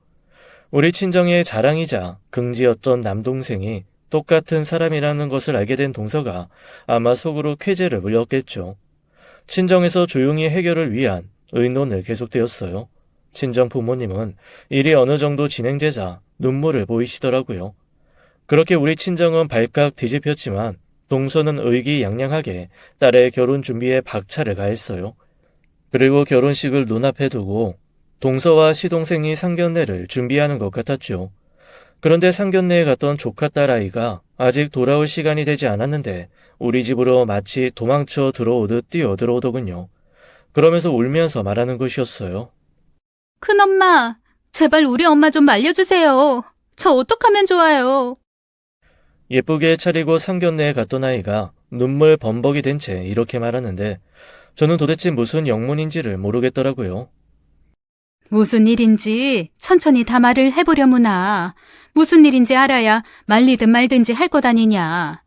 우리 친정의 자랑이자 긍지였던 남동생이 똑같은 사람이라는 것을 알게 된 동서가 아마 속으로 쾌재를 물렸겠죠. 친정에서 조용히 해결을 위한 의논을 계속되었어요. 친정 부모님은 일이 어느 정도 진행되자 눈물을 보이시더라고요. 그렇게 우리 친정은 발칵 뒤집혔지만 동서는 의기양양하게 딸의 결혼 준비에 박차를 가했어요. 그리고 결혼식을 눈앞에 두고 동서와 시동생이 상견례를 준비하는 것 같았죠. 그런데 상견례에 갔던 조카딸 아이가 아직 돌아올 시간이 되지 않았는데 우리 집으로 마치 도망쳐 들어오듯 뛰어들어오더군요. 그러면서 울면서 말하는 것이었어요. 큰엄마, 제발 우리 엄마 좀 말려주세요. 저 어떡하면 좋아요? 예쁘게 차리고 상견례에 갔던 아이가 눈물 범벅이 된 채 이렇게 말하는데 저는 도대체 무슨 영문인지를 모르겠더라고요. 무슨 일인지 천천히 다 말을 해보려무나. 무슨 일인지 알아야 말리든 말든지 할 것 아니냐.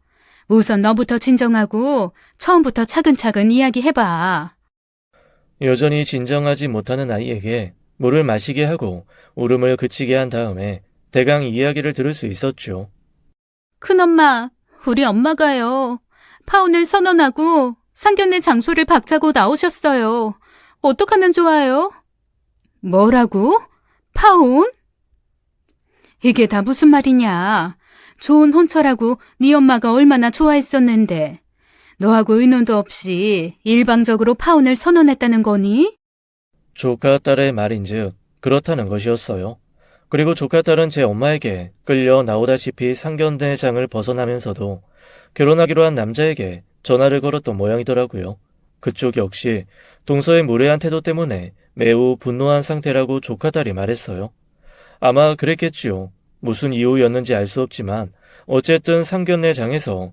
우선 너부터 진정하고 처음부터 차근차근 이야기해봐. 여전히 진정하지 못하는 아이에게 물을 마시게 하고 울음을 그치게 한 다음에 대강 이야기를 들을 수 있었죠. 큰엄마, 우리 엄마가요. 파혼을 선언하고 상견례 장소를 박차고 나오셨어요. 어떡하면 좋아요? 뭐라고? 파혼? 이게 다 무슨 말이냐. 좋은 혼처라고 네 엄마가 얼마나 좋아했었는데 너하고 의논도 없이 일방적으로 파혼을 선언했다는 거니? 조카 딸의 말인즉 그렇다는 것이었어요. 그리고 조카 딸은 제 엄마에게 끌려 나오다시피 상견례장을 벗어나면서도 결혼하기로 한 남자에게 전화를 걸었던 모양이더라고요. 그쪽 역시 동서의 무례한 태도 때문에 매우 분노한 상태라고 조카 딸이 말했어요. 아마 그랬겠지요. 무슨 이유였는지 알 수 없지만 어쨌든 상견례장에서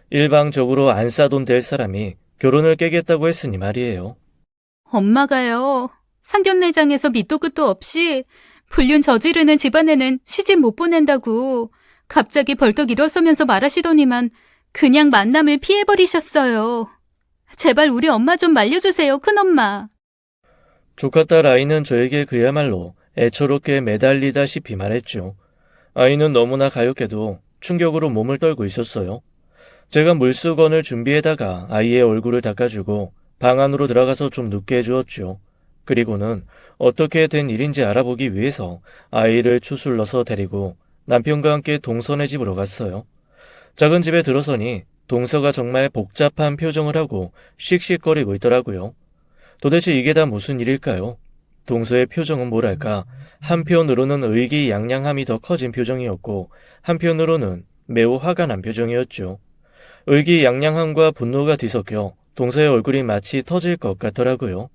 일방적으로 안 싸돈 될 사람이 결혼을 깨겠다고 했으니 말이에요. 엄마가요. 상견례장에서 밑도 끝도 없이 불륜 저지르는 집안에는 시집 못 보낸다고 갑자기 벌떡 일어서면서 말하시더니만 그냥 만남을 피해버리셨어요. 제발 우리 엄마 좀 말려주세요, 큰엄마. 조카 딸 아이는 저에게 그야말로 애처롭게 매달리다시피 말했죠. 아이는 너무나 가엾게도 충격으로 몸을 떨고 있었어요. 제가 물수건을 준비해다가 아이의 얼굴을 닦아주고 방 안으로 들어가서 좀 눕게 해주었죠. 그리고는 어떻게 된 일인지 알아보기 위해서 아이를 추슬러서 데리고 남편과 함께 동서네 집으로 갔어요. 작은 집에 들어서니 동서가 정말 복잡한 표정을 하고 씩씩거리고 있더라고요. 도대체 이게 다 무슨 일일까요? 동서의 표정은 뭐랄까, 한편으로는 의기양양함이 더 커진 표정이었고, 한편으로는 매우 화가 난 표정이었죠. 의기양양함과 분노가 뒤섞여 동서의 얼굴이 마치 터질 것 같더라고요.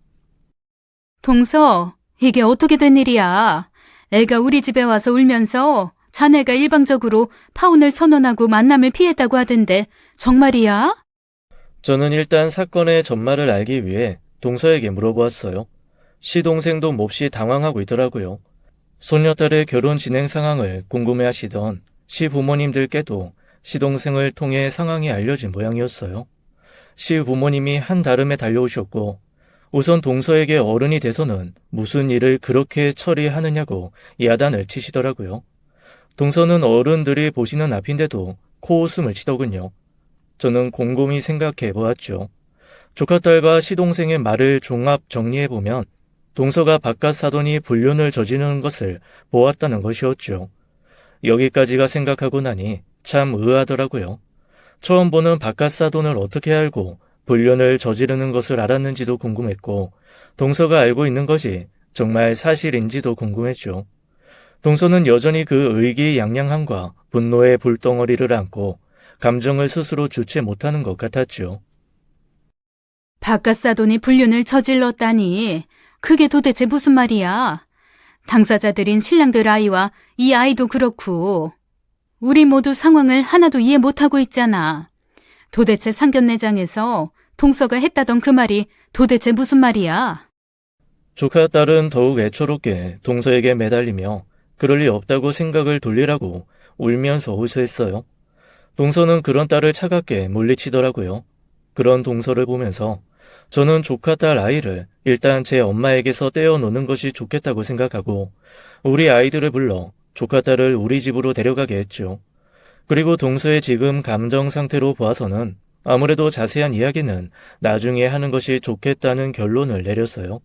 동서, 이게 어떻게 된 일이야? 애가 우리 집에 와서 울면서 자네가 일방적으로 파혼을 선언하고 만남을 피했다고 하던데 정말이야? 저는 일단 사건의 전말을 알기 위해 동서에게 물어보았어요. 시동생도 몹시 당황하고 있더라고요. 손녀딸의 결혼 진행 상황을 궁금해하시던 시부모님들께도 시동생을 통해 상황이 알려진 모양이었어요. 시부모님이 한달음에 달려오셨고 우선 동서에게 어른이 돼서는 무슨 일을 그렇게 처리하느냐고 야단을 치시더라고요. 동서는 어른들이 보시는 앞인데도 코웃음을 치더군요. 저는 곰곰이 생각해 보았죠. 조카딸과 시동생의 말을 종합 정리해보면 동서가 바깥 사돈이 불륜을 저지르는 것을 보았다는 것이었죠. 여기까지가 생각하고 나니 참 의아하더라고요. 처음 보는 바깥 사돈을 어떻게 알고 불륜을 저지르는 것을 알았는지도 궁금했고 동서가 알고 있는 것이 정말 사실인지도 궁금했죠. 동서는 여전히 그 의기양양함과 분노의 불덩어리를 안고 감정을 스스로 주체 못하는 것 같았죠. 바깥사돈이 불륜을 저질렀다니 그게 도대체 무슨 말이야? 당사자들인 신랑들 아이와 이 아이도 그렇고 우리 모두 상황을 하나도 이해 못하고 있잖아. 도대체 상견례장에서 동서가 했다던 그 말이 도대체 무슨 말이야? 조카 딸은 더욱 애처롭게 동서에게 매달리며 그럴 리 없다고 생각을 돌리라고 울면서 호소했어요. 동서는 그런 딸을 차갑게 물리치더라고요. 그런 동서를 보면서 저는 조카 딸 아이를 일단 제 엄마에게서 떼어놓는 것이 좋겠다고 생각하고 우리 아이들을 불러 조카 딸을 우리 집으로 데려가게 했죠. 그리고 동서의 지금 감정 상태로 보아서는 아무래도 자세한 이야기는 나중에 하는 것이 좋겠다는 결론을 내렸어요.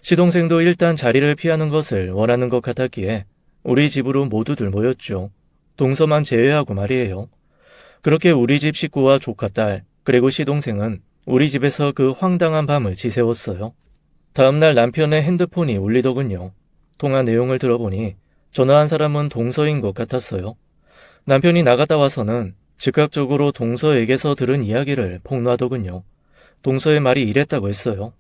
시동생도 일단 자리를 피하는 것을 원하는 것 같았기에 우리 집으로 모두들 모였죠. 동서만 제외하고 말이에요. 그렇게 우리 집 식구와 조카 딸 그리고 시동생은 우리 집에서 그 황당한 밤을 지새웠어요. 다음날 남편의 핸드폰이 울리더군요. 통화 내용을 들어보니 전화한 사람은 동서인 것 같았어요. 남편이 나갔다 와서는 즉각적으로 동서에게서 들은 이야기를 폭로하더군요. 동서의 말이 이랬다고 했어요.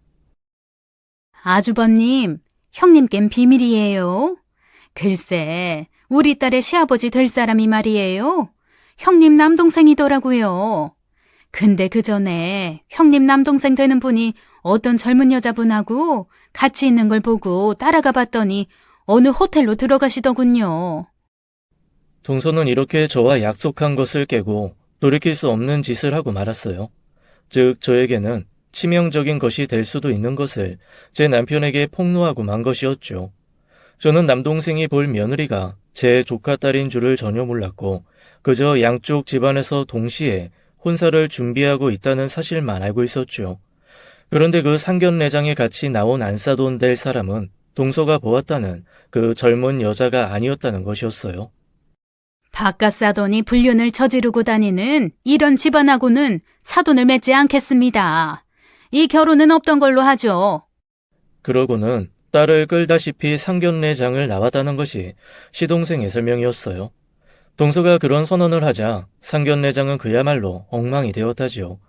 아주버님, 형님껜 비밀이에요. 글쎄, 우리 딸의 시아버지 될 사람이 말이에요. 형님 남동생이더라고요. 근데 그 전에 형님 남동생 되는 분이 어떤 젊은 여자분하고 같이 있는 걸 보고 따라가 봤더니 어느 호텔로 들어가시더군요. 동서는 이렇게 저와 약속한 것을 깨고 돌이킬 수 없는 짓을 하고 말았어요. 즉 저에게는 치명적인 것이 될 수도 있는 것을 제 남편에게 폭로하고 만 것이었죠. 저는 남동생이 볼 며느리가 제 조카 딸인 줄을 전혀 몰랐고 그저 양쪽 집안에서 동시에 혼사를 준비하고 있다는 사실만 알고 있었죠. 그런데 그 상견례장에 같이 나온 안사돈 될 사람은 동서가 보았다는 그 젊은 여자가 아니었다는 것이었어요. 바깥사돈이 불륜을 저지르고 다니는 이런 집안하고는 사돈을 맺지 않겠습니다. 이 결혼은 없던 걸로 하죠. 그러고는 딸을 끌다시피 상견례장을 나왔다는 것이 시동생의 설명이었어요. 동서가 그런 선언을 하자 상견례장은 그야말로 엉망이 되었다지요.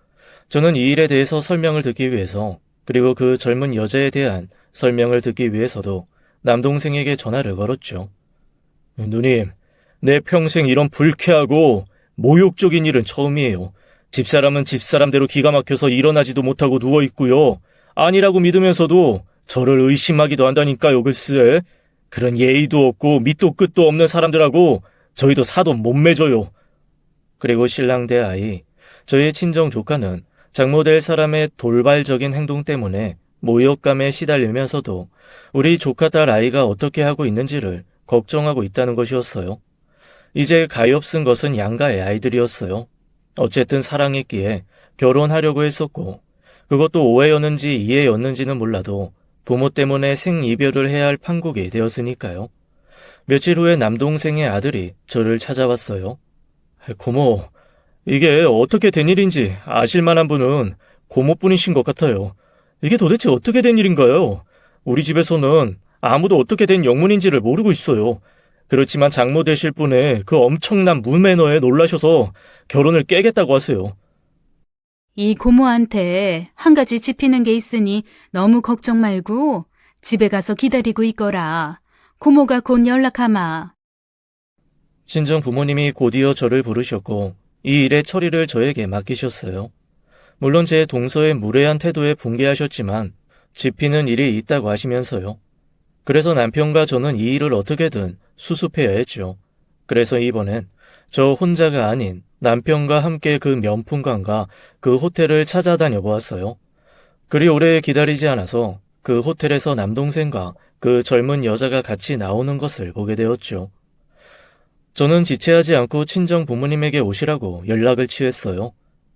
저는 이 일에 대해서 설명을 듣기 위해서 그리고 그 젊은 여자에 대한 설명을 듣기 위해서도 남동생에게 전화를 걸었죠. 누님, 내 평생 이런 불쾌하고 모욕적인 일은 처음이에요. 집사람은 집사람대로 기가 막혀서 일어나지도 못하고 누워있고요. 아니라고 믿으면서도 저를 의심하기도 한다니까요, 글쎄. 그런 예의도 없고 밑도 끝도 없는 사람들하고 저희도 사돈 못 맺어요. 그리고 신랑 대 아이, 저의 친정 조카는 장모 될 사람의 돌발적인 행동 때문에 모욕감에 시달리면서도 우리 조카 딸 아이가 어떻게 하고 있는지를 걱정하고 있다는 것이었어요. 이제 가엾은 것은 양가의 아이들이었어요. 어쨌든 사랑했기에 결혼하려고 했었고 그것도 오해였는지 이해였는지는 몰라도 부모 때문에 생이별을 해야 할 판국이 되었으니까요. 며칠 후에 남동생의 아들이 저를 찾아왔어요. 고모, 이게 어떻게 된 일인지 아실 만한 분은 고모뿐이신 것 같아요. 이게 도대체 어떻게 된 일인가요? 우리 집에서는 아무도 어떻게 된 영문인지를 모르고 있어요. 그렇지만 장모 되실 분의 그 엄청난 무매너에 놀라셔서 결혼을 깨겠다고 하세요. 이 고모한테 한 가지 짚이는 게 있으니 너무 걱정 말고 집에 가서 기다리고 있거라. 고모가 곧 연락하마. 친정 부모님이 곧이어 저를 부르셨고 이 일의 처리를 저에게 맡기셨어요. 물론 제 동서의 무례한 태도에 분개하셨지만 짚이는 일이 있다고 하시면서요. 그래서 남편과 저는 이 일을 어떻게든 수습해야 했죠. 그래서 이번엔 저 혼자가 아닌 남편과 함께 그 명품관과 그 호텔을 찾아다녀 보았어요. 그리 오래 기다리지 않아서 그 호텔에서 남동생과 그 젊은 여자가 같이 나오는 것을 보게 되었죠. 저는 지체하지 않고 친정 부모님에게 오시라고 연락을 취했어요.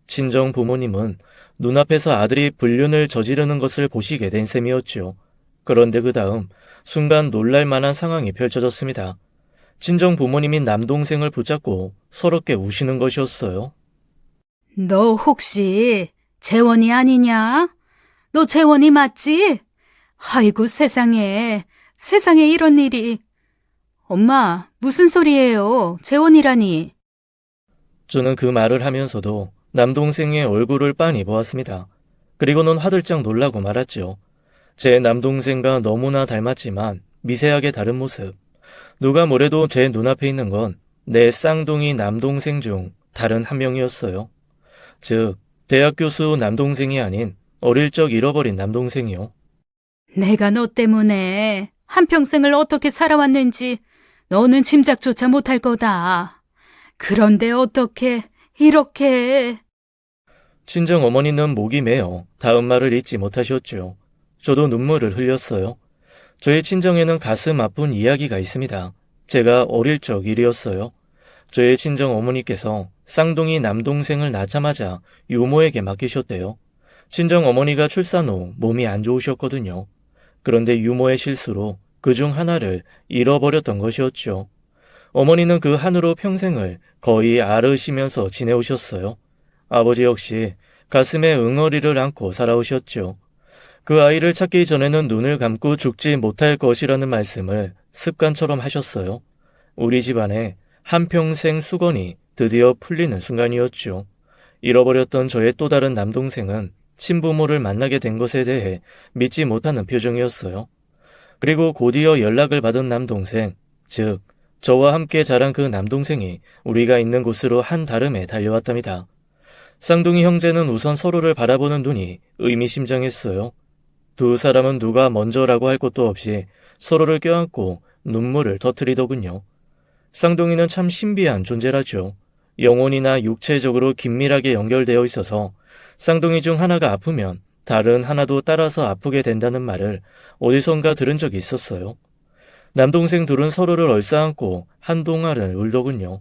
친정 부모님은 눈앞에서 아들이 불륜을 저지르는 것을 보시게 된 셈이었죠. 그런데 그 다음 순간 놀랄 만한 상황이 펼쳐졌습니다. 친정 부모님인 남동생을 붙잡고 서럽게 우시는 것이었어요. 너 혹시 재원이 아니냐? 너 재원이 맞지? 아이고 세상에, 세상에 이런 일이. 엄마, 무슨 소리예요? 재원이라니. 저는 그 말을 하면서도 남동생의 얼굴을 빤히 보았습니다. 그리고는 화들짝 놀라고 말았죠. 제 남동생과 너무나 닮았지만 미세하게 다른 모습. 누가 뭐래도 제 눈앞에 있는 건 내 쌍둥이 남동생 중 다른 한 명이었어요. 즉, 대학 교수 남동생이 아닌 어릴 적 잃어버린 남동생이요. 내가 너 때문에 한평생을 어떻게 살아왔는지 너는 짐작조차 못할 거다. 그런데 어떻게 이렇게... 친정 어머니는 목이 메어 다음 말을 잊지 못하셨죠. 저도 눈물을 흘렸어요. 저의 친정에는 가슴 아픈 이야기가 있습니다. 제가 어릴 적 일이었어요. 저의 친정 어머니께서 쌍둥이 남동생을 낳자마자 유모에게 맡기셨대요. 친정 어머니가 출산 후 몸이 안 좋으셨거든요. 그런데 유모의 실수로 그중 하나를 잃어버렸던 것이었죠. 어머니는 그 한으로 평생을 거의 앓으시면서 지내오셨어요. 아버지 역시 가슴에 응어리를 안고 살아오셨죠. 그 아이를 찾기 전에는 눈을 감고 죽지 못할 것이라는 말씀을 습관처럼 하셨어요. 우리 집안에 한평생 수건이 드디어 풀리는 순간이었죠. 잃어버렸던 저의 또 다른 남동생은 친부모를 만나게 된 것에 대해 믿지 못하는 표정이었어요. 그리고 곧이어 연락을 받은 남동생, 즉 저와 함께 자란 그 남동생이 우리가 있는 곳으로 한달음에 달려왔답니다. 쌍둥이 형제는 우선 서로를 바라보는 눈이 의미심장했어요. 두 사람은 누가 먼저라고 할 것도 없이 서로를 껴안고 눈물을 터뜨리더군요. 쌍둥이는 참 신비한 존재라죠. 영혼이나 육체적으로 긴밀하게 연결되어 있어서 쌍둥이 중 하나가 아프면 다른 하나도 따라서 아프게 된다는 말을 어디선가 들은 적이 있었어요. 남동생 둘은 서로를 얼싸안고 한동안을 울더군요.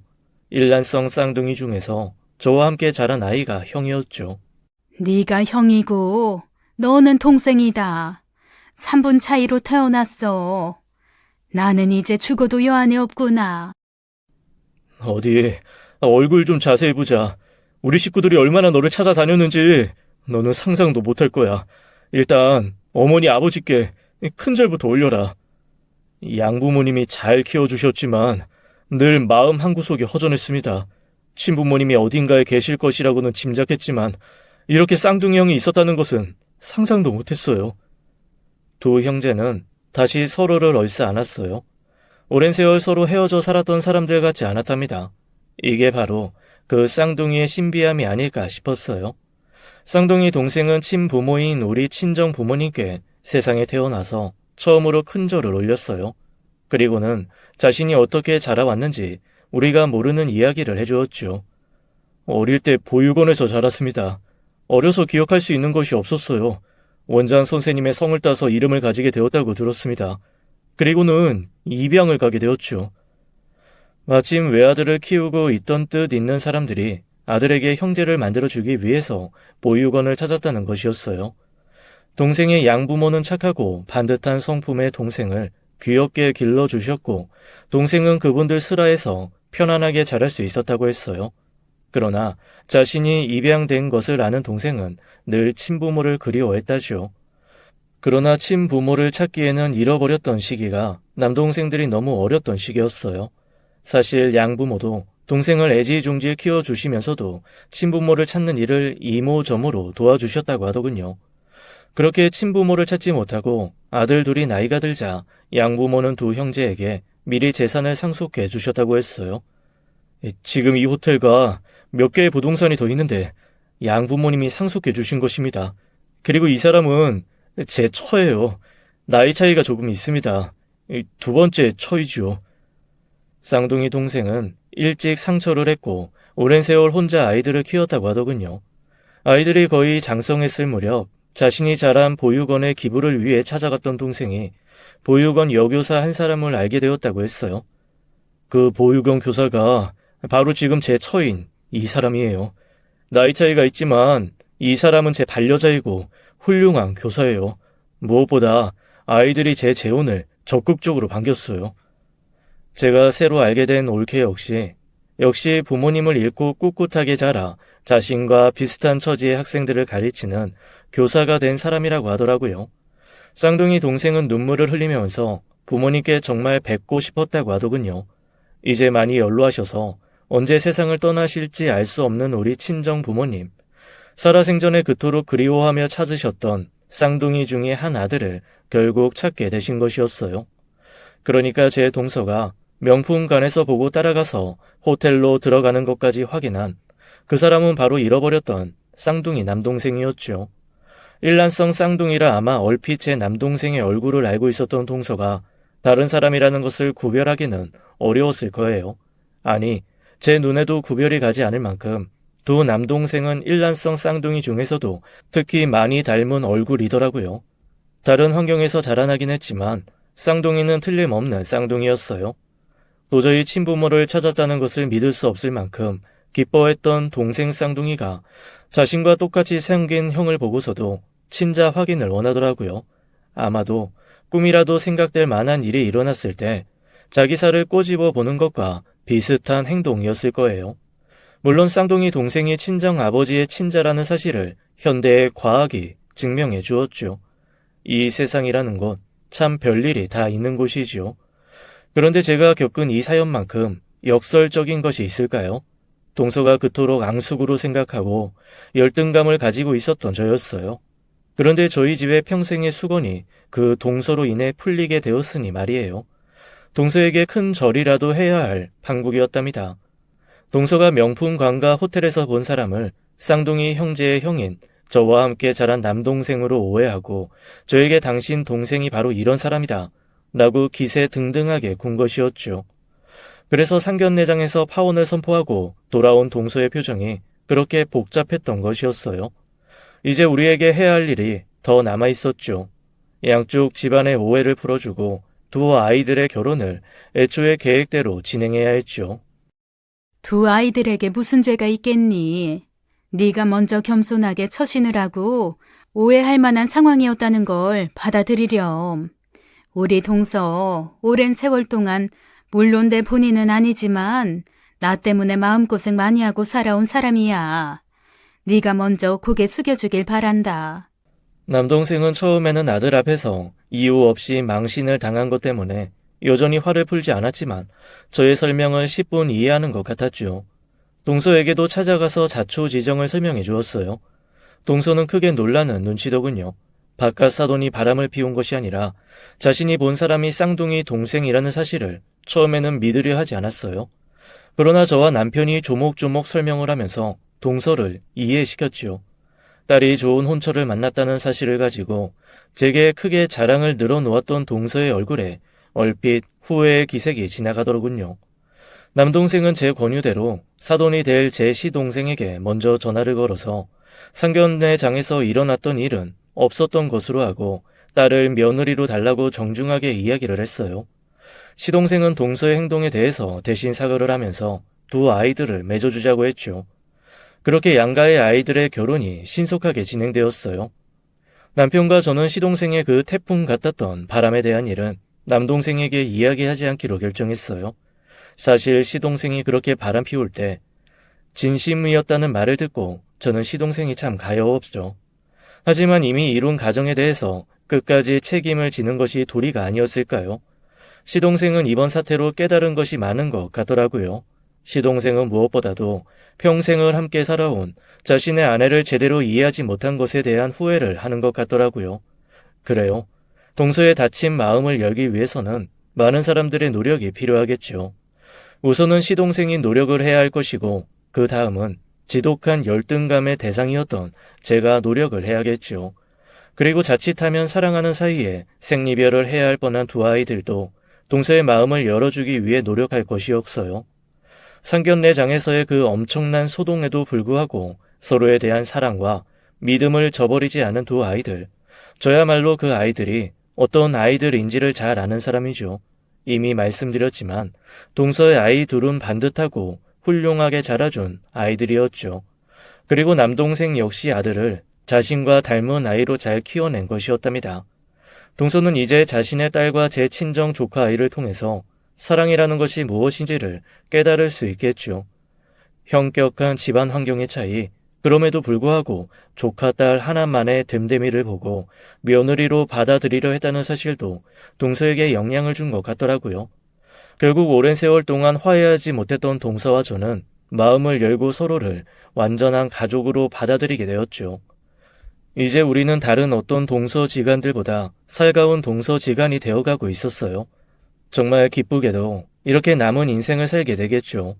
일란성 쌍둥이 중에서 저와 함께 자란 아이가 형이었죠. 네가 형이고 너는 동생이다. 3분 차이로 태어났어. 나는 이제 죽어도 여 안에 없구나. 어디 얼굴 좀 자세히 보자. 우리 식구들이 얼마나 너를 찾아다녔는지 너는 상상도 못할 거야. 일단 어머니 아버지께 큰 절부터 올려라. 양부모님이 잘 키워주셨지만 늘 마음 한구석이 허전했습니다. 친부모님이 어딘가에 계실 것이라고는 짐작했지만 이렇게 쌍둥이 형이 있었다는 것은 상상도 못했어요. 두 형제는 다시 서로를 얼싸 안았어요. 오랜 세월 서로 헤어져 살았던 사람들 같지 않았답니다. 이게 바로 그 쌍둥이의 신비함이 아닐까 싶었어요. 쌍둥이 동생은 친부모인 우리 친정 부모님께 세상에 태어나서 처음으로 큰 절을 올렸어요. 그리고는 자신이 어떻게 자라왔는지 우리가 모르는 이야기를 해주었죠. 어릴 때 보육원에서 자랐습니다. 어려서 기억할 수 있는 것이 없었어요. 원장 선생님의 성을 따서 이름을 가지게 되었다고 들었습니다. 그리고는 입양을 가게 되었죠. 마침 외아들을 키우고 있던 뜻 있는 사람들이 아들에게 형제를 만들어주기 위해서 보육원을 찾았다는 것이었어요. 동생의 양부모는 착하고 반듯한 성품의 동생을 귀엽게 길러주셨고 동생은 그분들 슬하에서 편안하게 자랄 수 있었다고 했어요. 그러나 자신이 입양된 것을 아는 동생은 늘 친부모를 그리워했다죠. 그러나 친부모를 찾기에는 잃어버렸던 시기가 남동생들이 너무 어렸던 시기였어요. 사실 양부모도 동생을 애지중지 키워주시면서도 친부모를 찾는 일을 이모저모로 도와주셨다고 하더군요. 그렇게 친부모를 찾지 못하고 아들 둘이 나이가 들자 양부모는 두 형제에게 미리 재산을 상속해 주셨다고 했어요. 지금 이 호텔과 몇 개의 부동산이 더 있는데 양부모님이 상속해 주신 것입니다. 그리고 이 사람은 제 처예요. 나이 차이가 조금 있습니다. 두 번째 처이죠. 쌍둥이 동생은 일찍 상처를 했고 오랜 세월 혼자 아이들을 키웠다고 하더군요. 아이들이 거의 장성했을 무렵 자신이 자란 보육원의 기부를 위해 찾아갔던 동생이 보육원 여교사 한 사람을 알게 되었다고 했어요. 그 보육원 교사가 바로 지금 제 처인 이 사람이에요. 나이 차이가 있지만 이 사람은 제 반려자이고 훌륭한 교사예요. 무엇보다 아이들이 제 재혼을 적극적으로 반겼어요. 제가 새로 알게 된 올케 역시 부모님을 잃고 꿋꿋하게 자라 자신과 비슷한 처지의 학생들을 가르치는 교사가 된 사람이라고 하더라고요. 쌍둥이 동생은 눈물을 흘리면서 부모님께 정말 뵙고 싶었다고 하더군요. 이제 많이 연로하셔서 언제 세상을 떠나실지 알 수 없는 우리 친정 부모님. 살아생전에 그토록 그리워하며 찾으셨던 쌍둥이 중에 한 아들을 결국 찾게 되신 것이었어요. 그러니까 제 동서가 명품관에서 보고 따라가서 호텔로 들어가는 것까지 확인한 그 사람은 바로 잃어버렸던 쌍둥이 남동생이었죠. 일란성 쌍둥이라 아마 얼핏 제 남동생의 얼굴을 알고 있었던 동서가 다른 사람이라는 것을 구별하기는 어려웠을 거예요. 아니, 제 눈에도 구별이 가지 않을 만큼 두 남동생은 일란성 쌍둥이 중에서도 특히 많이 닮은 얼굴이더라고요. 다른 환경에서 자라나긴 했지만 쌍둥이는 틀림없는 쌍둥이였어요. 도저히 친부모를 찾았다는 것을 믿을 수 없을 만큼 기뻐했던 동생 쌍둥이가 자신과 똑같이 생긴 형을 보고서도 친자 확인을 원하더라고요. 아마도 꿈이라도 생각될 만한 일이 일어났을 때 자기 살을 꼬집어 보는 것과 비슷한 행동이었을 거예요. 물론 쌍둥이 동생이 친정 아버지의 친자라는 사실을 현대의 과학이 증명해 주었죠. 이 세상이라는 곳 참 별일이 다 있는 곳이지요. 그런데 제가 겪은 이 사연만큼 역설적인 것이 있을까요? 동서가 그토록 앙숙으로 생각하고 열등감을 가지고 있었던 저였어요. 그런데 저희 집의 평생의 수건이 그 동서로 인해 풀리게 되었으니 말이에요. 동서에게 큰 절이라도 해야 할 판국이었답니다. 동서가 명품 관가 호텔에서 본 사람을 쌍둥이 형제의 형인 저와 함께 자란 남동생으로 오해하고 저에게 당신 동생이 바로 이런 사람이다 라고 기세 등등하게 군 것이었죠. 그래서 상견례장에서 파혼을 선포하고 돌아온 동서의 표정이 그렇게 복잡했던 것이었어요. 이제 우리에게 해야 할 일이 더 남아있었죠. 양쪽 집안의 오해를 풀어주고 두 아이들의 결혼을 애초에 계획대로 진행해야 했죠. 두 아이들에게 무슨 죄가 있겠니? 네가 먼저 겸손하게 처신을 하고 오해할 만한 상황이었다는 걸 받아들이렴. 우리 동서 오랜 세월 동안 물론 내 본인은 아니지만 나 때문에 마음고생 많이 하고 살아온 사람이야. 네가 먼저 고개 숙여주길 바란다. 남동생은 처음에는 아들 앞에서 이유 없이 망신을 당한 것 때문에 여전히 화를 풀지 않았지만 저의 설명을 10분 이해하는 것 같았죠. 동서에게도 찾아가서 자초지정을 설명해 주었어요. 동서는 크게 놀라는 눈치더군요. 바깥 사돈이 바람을 피운 것이 아니라 자신이 본 사람이 쌍둥이 동생이라는 사실을 처음에는 믿으려 하지 않았어요. 그러나 저와 남편이 조목조목 설명을 하면서 동서를 이해시켰지요. 딸이 좋은 혼처를 만났다는 사실을 가지고 제게 크게 자랑을 늘어놓았던 동서의 얼굴에 얼핏 후회의 기색이 지나가더군요. 남동생은 제 권유대로 사돈이 될 제 시동생에게 먼저 전화를 걸어서 상견례장에서 일어났던 일은 없었던 것으로 하고 딸을 며느리로 달라고 정중하게 이야기를 했어요. 시동생은 동서의 행동에 대해서 대신 사과를 하면서 두 아이들을 맺어주자고 했죠. 그렇게 양가의 아이들의 결혼이 신속하게 진행되었어요. 남편과 저는 시동생의 그 태풍 같았던 바람에 대한 일은 남동생에게 이야기하지 않기로 결정했어요. 사실 시동생이 그렇게 바람 피울 때 진심이었다는 말을 듣고 저는 시동생이 참 가여웠죠. 하지만 이미 이룬 가정에 대해서 끝까지 책임을 지는 것이 도리가 아니었을까요? 시동생은 이번 사태로 깨달은 것이 많은 것 같더라고요. 시동생은 무엇보다도 평생을 함께 살아온 자신의 아내를 제대로 이해하지 못한 것에 대한 후회를 하는 것 같더라고요. 그래요. 동서의 다친 마음을 열기 위해서는 많은 사람들의 노력이 필요하겠죠. 우선은 시동생이 노력을 해야 할 것이고, 그 다음은 지독한 열등감의 대상이었던 제가 노력을 해야겠죠. 그리고 자칫하면 사랑하는 사이에 생리별을 해야 할 뻔한 두 아이들도 동서의 마음을 열어주기 위해 노력할 것이었어요. 상견례장에서의 그 엄청난 소동에도 불구하고 서로에 대한 사랑과 믿음을 저버리지 않은 두 아이들. 저야말로 그 아이들이 어떤 아이들인지를 잘 아는 사람이죠. 이미 말씀드렸지만 동서의 아이 둘은 반듯하고 훌륭하게 자라준 아이들이었죠. 그리고 남동생 역시 아들을 자신과 닮은 아이로 잘 키워낸 것이었답니다. 동서는 이제 자신의 딸과 제 친정 조카 아이를 통해서 사랑이라는 것이 무엇인지를 깨달을 수 있겠죠. 현격한 집안 환경의 차이, 그럼에도 불구하고 조카 딸 하나만의 됨됨이를 보고 며느리로 받아들이려 했다는 사실도 동서에게 영향을 준 것 같더라고요. 결국 오랜 세월 동안 화해하지 못했던 동서와 저는 마음을 열고 서로를 완전한 가족으로 받아들이게 되었죠. 이제 우리는 다른 어떤 동서지간들보다 살가운 동서지간이 되어가고 있었어요. 정말 기쁘게도 이렇게 남은 인생을 살게 되겠죠.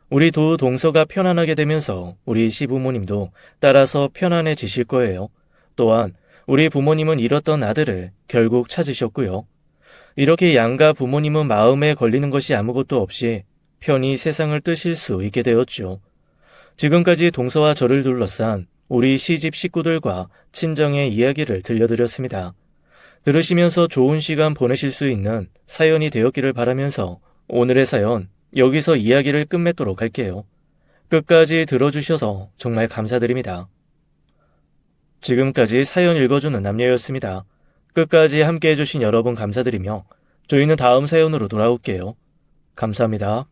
우리 두 동서가 편안하게 되면서 우리 시부모님도 따라서 편안해지실 거예요. 또한 우리 부모님은 잃었던 아들을 결국 찾으셨고요. 이렇게 양가 부모님은 마음에 걸리는 것이 아무것도 없이 편히 세상을 뜨실 수 있게 되었죠. 지금까지 동서와 저를 둘러싼 우리 시집 식구들과 친정의 이야기를 들려드렸습니다. 들으시면서 좋은 시간 보내실 수 있는 사연이 되었기를 바라면서 오늘의 사연 여기서 이야기를 끝맺도록 할게요. 끝까지 들어주셔서 정말 감사드립니다. 지금까지 사연 읽어주는 남녀였습니다. 끝까지 함께 해주신 여러분 감사드리며 저희는 다음 사연으로 돌아올게요. 감사합니다.